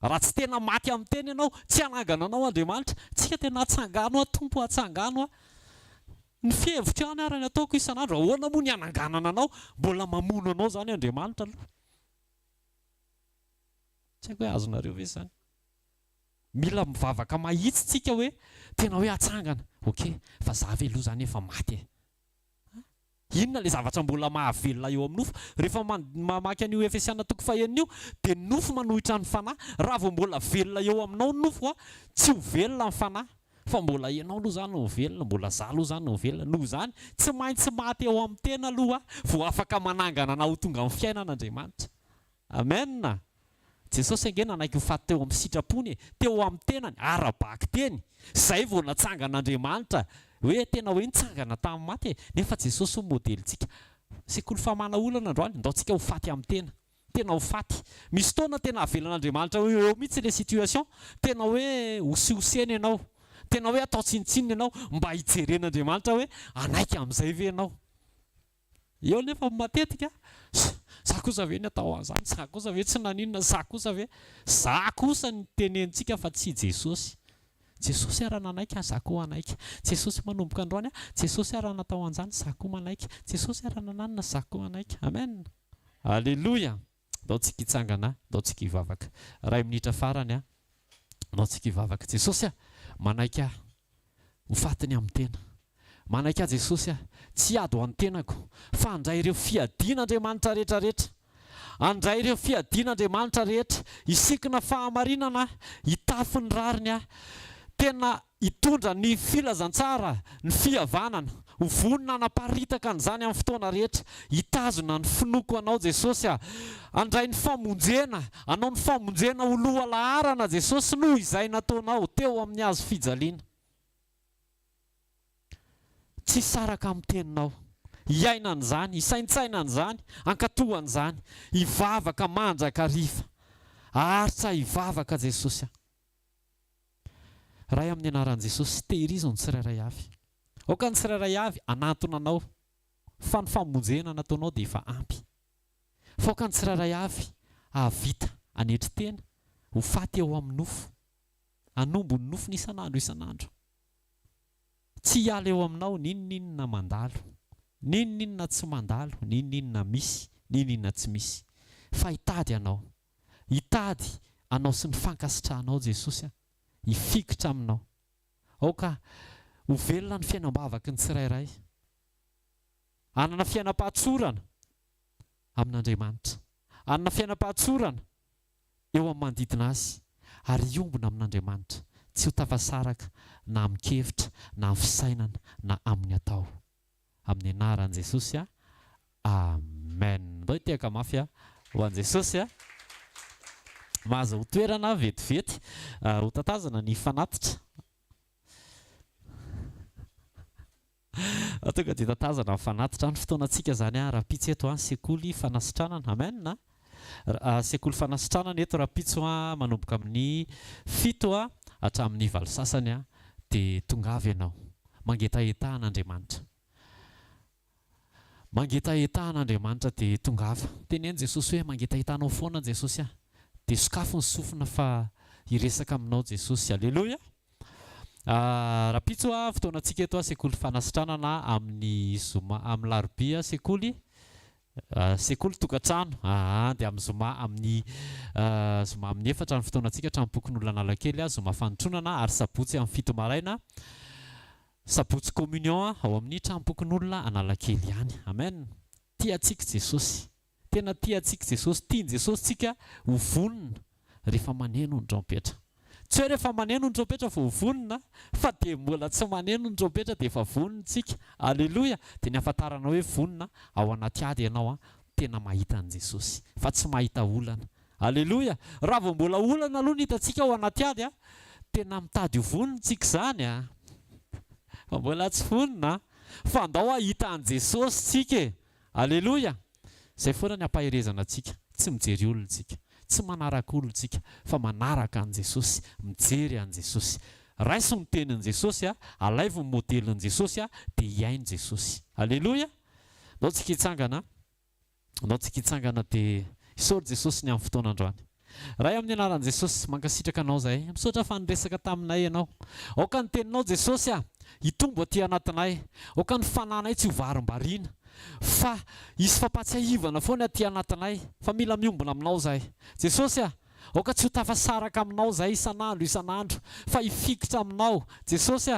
Raha tsy tena maty amin'ny teny ianao, tsy hanangana anao Andriamanitra. Tsika tena hatsangano tompo hatsangano ny fihevitra any arany ataoko isan'andro. Ahoana moa ny hananganana anao? Mbola mamono anao zany Andriamanitra aloha. Tsy haiko hoe azonareo ve zany? Mila mivavaka mahitsy tsika hoe tena hoe hatsangana. Ok, fa za ve aloha zany efa maty inona ilay zavatra mbola mahavelona eo amin'ny nofo? Rehefa mamaky an'io Efesiana 4:1 dia ny nofo manohitra ny fanahy. Raha vao mbola velona eo aminao ny nofo tsy ho velona ny fanahy fa mbola ianao aloha zany no velona, mbola za aloha zany no velona. Noho izany tsy maintsy maty eo amin'ny tena aloha vao afaka manangana anao tonga amin'ny fiainan'Andriamanitra. Amen. Jesosy ange nanaiky ho faty teo amin'ny sitrapony, teo amin'ny tenany ara-baky teny. Zay vao natsangan'Andriamanitra hoe tena hoe nitsangana tamin'ny maty nefa Jesosy ho modelintsika. Sekoly famana olana androany ndaontsika ho faty amin'ny tena. Tena ho faty. Misy fotoana tena avelan'Andriamanitra hoe eo mihitsy ilay situation, tena hoe hosihoseny ianao, tena hoe atao tsinitsinina ianao mba hijeren'Andriamanitra hoe anaiky amin'izay ve ianao. Eo nefa matetika za kosa ve ny atao an'izany, za kosa ve tsy naninona, za kosa ny tenentsika fa tsy Jesosy. Jesosy ara nanaiky za koa anaiky. Jesosy manomboka androany Jesosy ara natao an'izany za koa manaiky. Jesosy ara nananina za koa anaiky. Amen. Alleluia. Ndao tsika hitsangana, ndao tsika hivavaka. Ray minitra farany anao tsika hivavaka Jesosy manaiky ahy ho fatiny amin'ny tena. Manaiky ahy Jesosy tsy ady ho an'ny tenako fa handray ireo fiadian'Andriamanitra rehetrarehetra. Handray ireo fiadian'Andriamanitra rehetra, isikina fahamarinana, hitafin'ny rariny ahy, tena hitondra ny filazantsara, ny fihavanana, ho vonona hanaparitaka an'izany amin'ny fotoana rehetra, hitazona ny finoko anao Jesosy handray ny famonjena, anao ny famonjena ho loha laharana Jesosy noho izay nataonao teo amin'ny hazo fijaliana. Tsy saraka amin'ny teninao, hiaina an'izany, hisaintsaina an'izany, hankatoha an'izany, hivavaka mandraka rifa, haritra hivavaka Jesosy. Ray amin'ny anaran'i Jesosy, tehirizao ny tsirairay avy. Aoka ny tsirairay avy anatona anao, fa ny famonjena nataonao dia efa ampy. Fa aoka ny tsirairay avy ahavita anetry tena, ho faty eo amin'ny nofo, hanombo ny nofo ny isan'andro. Tsy hiala eo aminao n'inona mandalo, n'inona tsy mandalo, n'inona misy, n'inona tsy misy. Fa hitady anao sy ny fankasitrahanao Jesosy hifikitra aminao. Aoka ho velona ny fiainam-bavaky ny tsirairay, hanana fiainam-pahatsorana amin'Andriamanitra, hanana fiainam-pahatsorana eo amin'ny manodidina azy, ary hiombona amin'Andriamanitra, tsy ho tafasaraka na amin'ny kevitra, na amin'ny fisainana, na amin'ny atao. Amin'ny anaran'i Jesosy amen. Ndao hiteka mafy ho an'i Jesosy mahazo ho toerana vetivety ho tatazana ny fanatitra. Tonga dia tatazana ny fanatitra ny fotoanantsika zany rapitso eto sekoly fanasitranana. Amen na sekoly fanasitranana eto rapitso manomboka amin'ny 7 hatramin'ny 8 sasany dia tongavy ianao mangetahetan'Andriamanitra. Mangetahetan'Andriamanitra dia tongava. Teneny Jesosy hoe mangetahetanao foana Jesosy dia sokafo ny sofina fa hiresaka aminao Jesosy. Alleluia. Rapitso fotoanantsika eto sekoly fanasitranana amin'ny zoma amin'ny larobia sekoly tokantrano dia amin'ny zoma amin'ny 4 ny fotoanantsika hatramin'ny bokin'olona Analakely zoma fanotronana, ary sabotsy amin'ny 7 maraina sabotsy communion ao amin'ny trambokyn'olona Analakely ihany. Amen. Tiantsika Jesosy, tena tiantsika Jesosy, tiany Jesosy tsika ho vonona rehefa maneno ny trompetra. Tsy hoe rehefa maneno ny trompetra fa ho vonona, fa dia mbola tsy maneno ny trompetra dia efa vonona tsika. Alleluia. Dia ny ahafantarana hoe vonona ao anaty ady ianao tena mahita an' Jesosy, fa tsy mahita olana. Alleluia. Raha vao mbola olana aloha ny hitantsika ao anaty ady tena mitady ho vonona tsika zany fa mbola tsy vonona, fa andao hahita an' Jesosy tsika. Alleluia. Zay foana ny ampaherezana antsika, tsy mijery olontsika, tsy manaraka olontsika, fa manaraka an' Jesosy, mijery an' Jesosy. Raiso ny tenin' Jesosy alaivo ny modelin' Jesosy dia hiain' Jesosy. Alleluia. Nao tsika hitsangana dia hisaory Jesosy ny amin'ny fotoana androany. Ray amin'ny anaran'i Jesosy mankasitraka anao zahay, misaotra fa niresaka taminay ianao. Aoka ny teninao Jesosy hitombo aty anatinay, aoka ny fananay tsy ho varim-bariana, fa hisy fampatsiahivana foana aty anatinay, fa mila miombona aminao zahay Jesosy aoka tsy ho tafasaraka aminao zahay isan'andro, fa hifikitra aminao Jesosy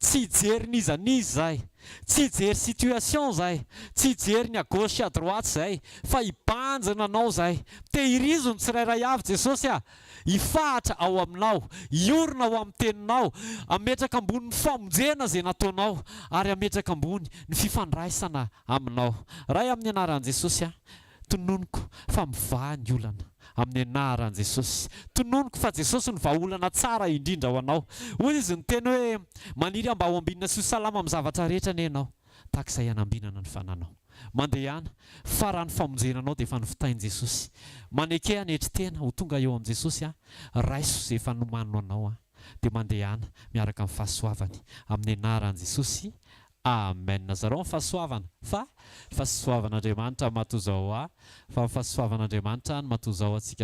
tsy hijery niza zahay, tsy hijery situation zahay, tsy hijery ny à gauche à droite zahay, fa hibanjina anao zahay, tehirizo ny tsirairay avy Jesosy hifahatra ao aminao, hiorina ao amin'ny teninao, ametraka ambony ny famonjena izay nataonao, ary ametraka ambony ny fifandraisana aminao. Ray amin'ny anaran'i Jesosy tononoko fa mivaha ny olana amin'ny anaran'i Jesosy. Tononoko fa Jesosy ny vahaolana tsara indrindra ho anao. Hoy izy ny teny hoe maniry mba ho ambinina sy ho salama amin'ny zavatra rehetra ny ianao, tahaka izay hanambinana ny fananao. Mandehana fa raha ny famonjenanao dia efa novitain'i Jesosy. Maneke anetry tena ho tonga eo amin'i Jesosy raiso izay efa nomanino anao dia mandehana miaraka amin'ny fahasoavany amin'ny anaran'i Jesosy. Amen. Zareo amin'ny fahasoavana, fa fahasoavan'Andriamanitra mahato izao fa fahasoavan'Andriamanitra no mahato izao atsika.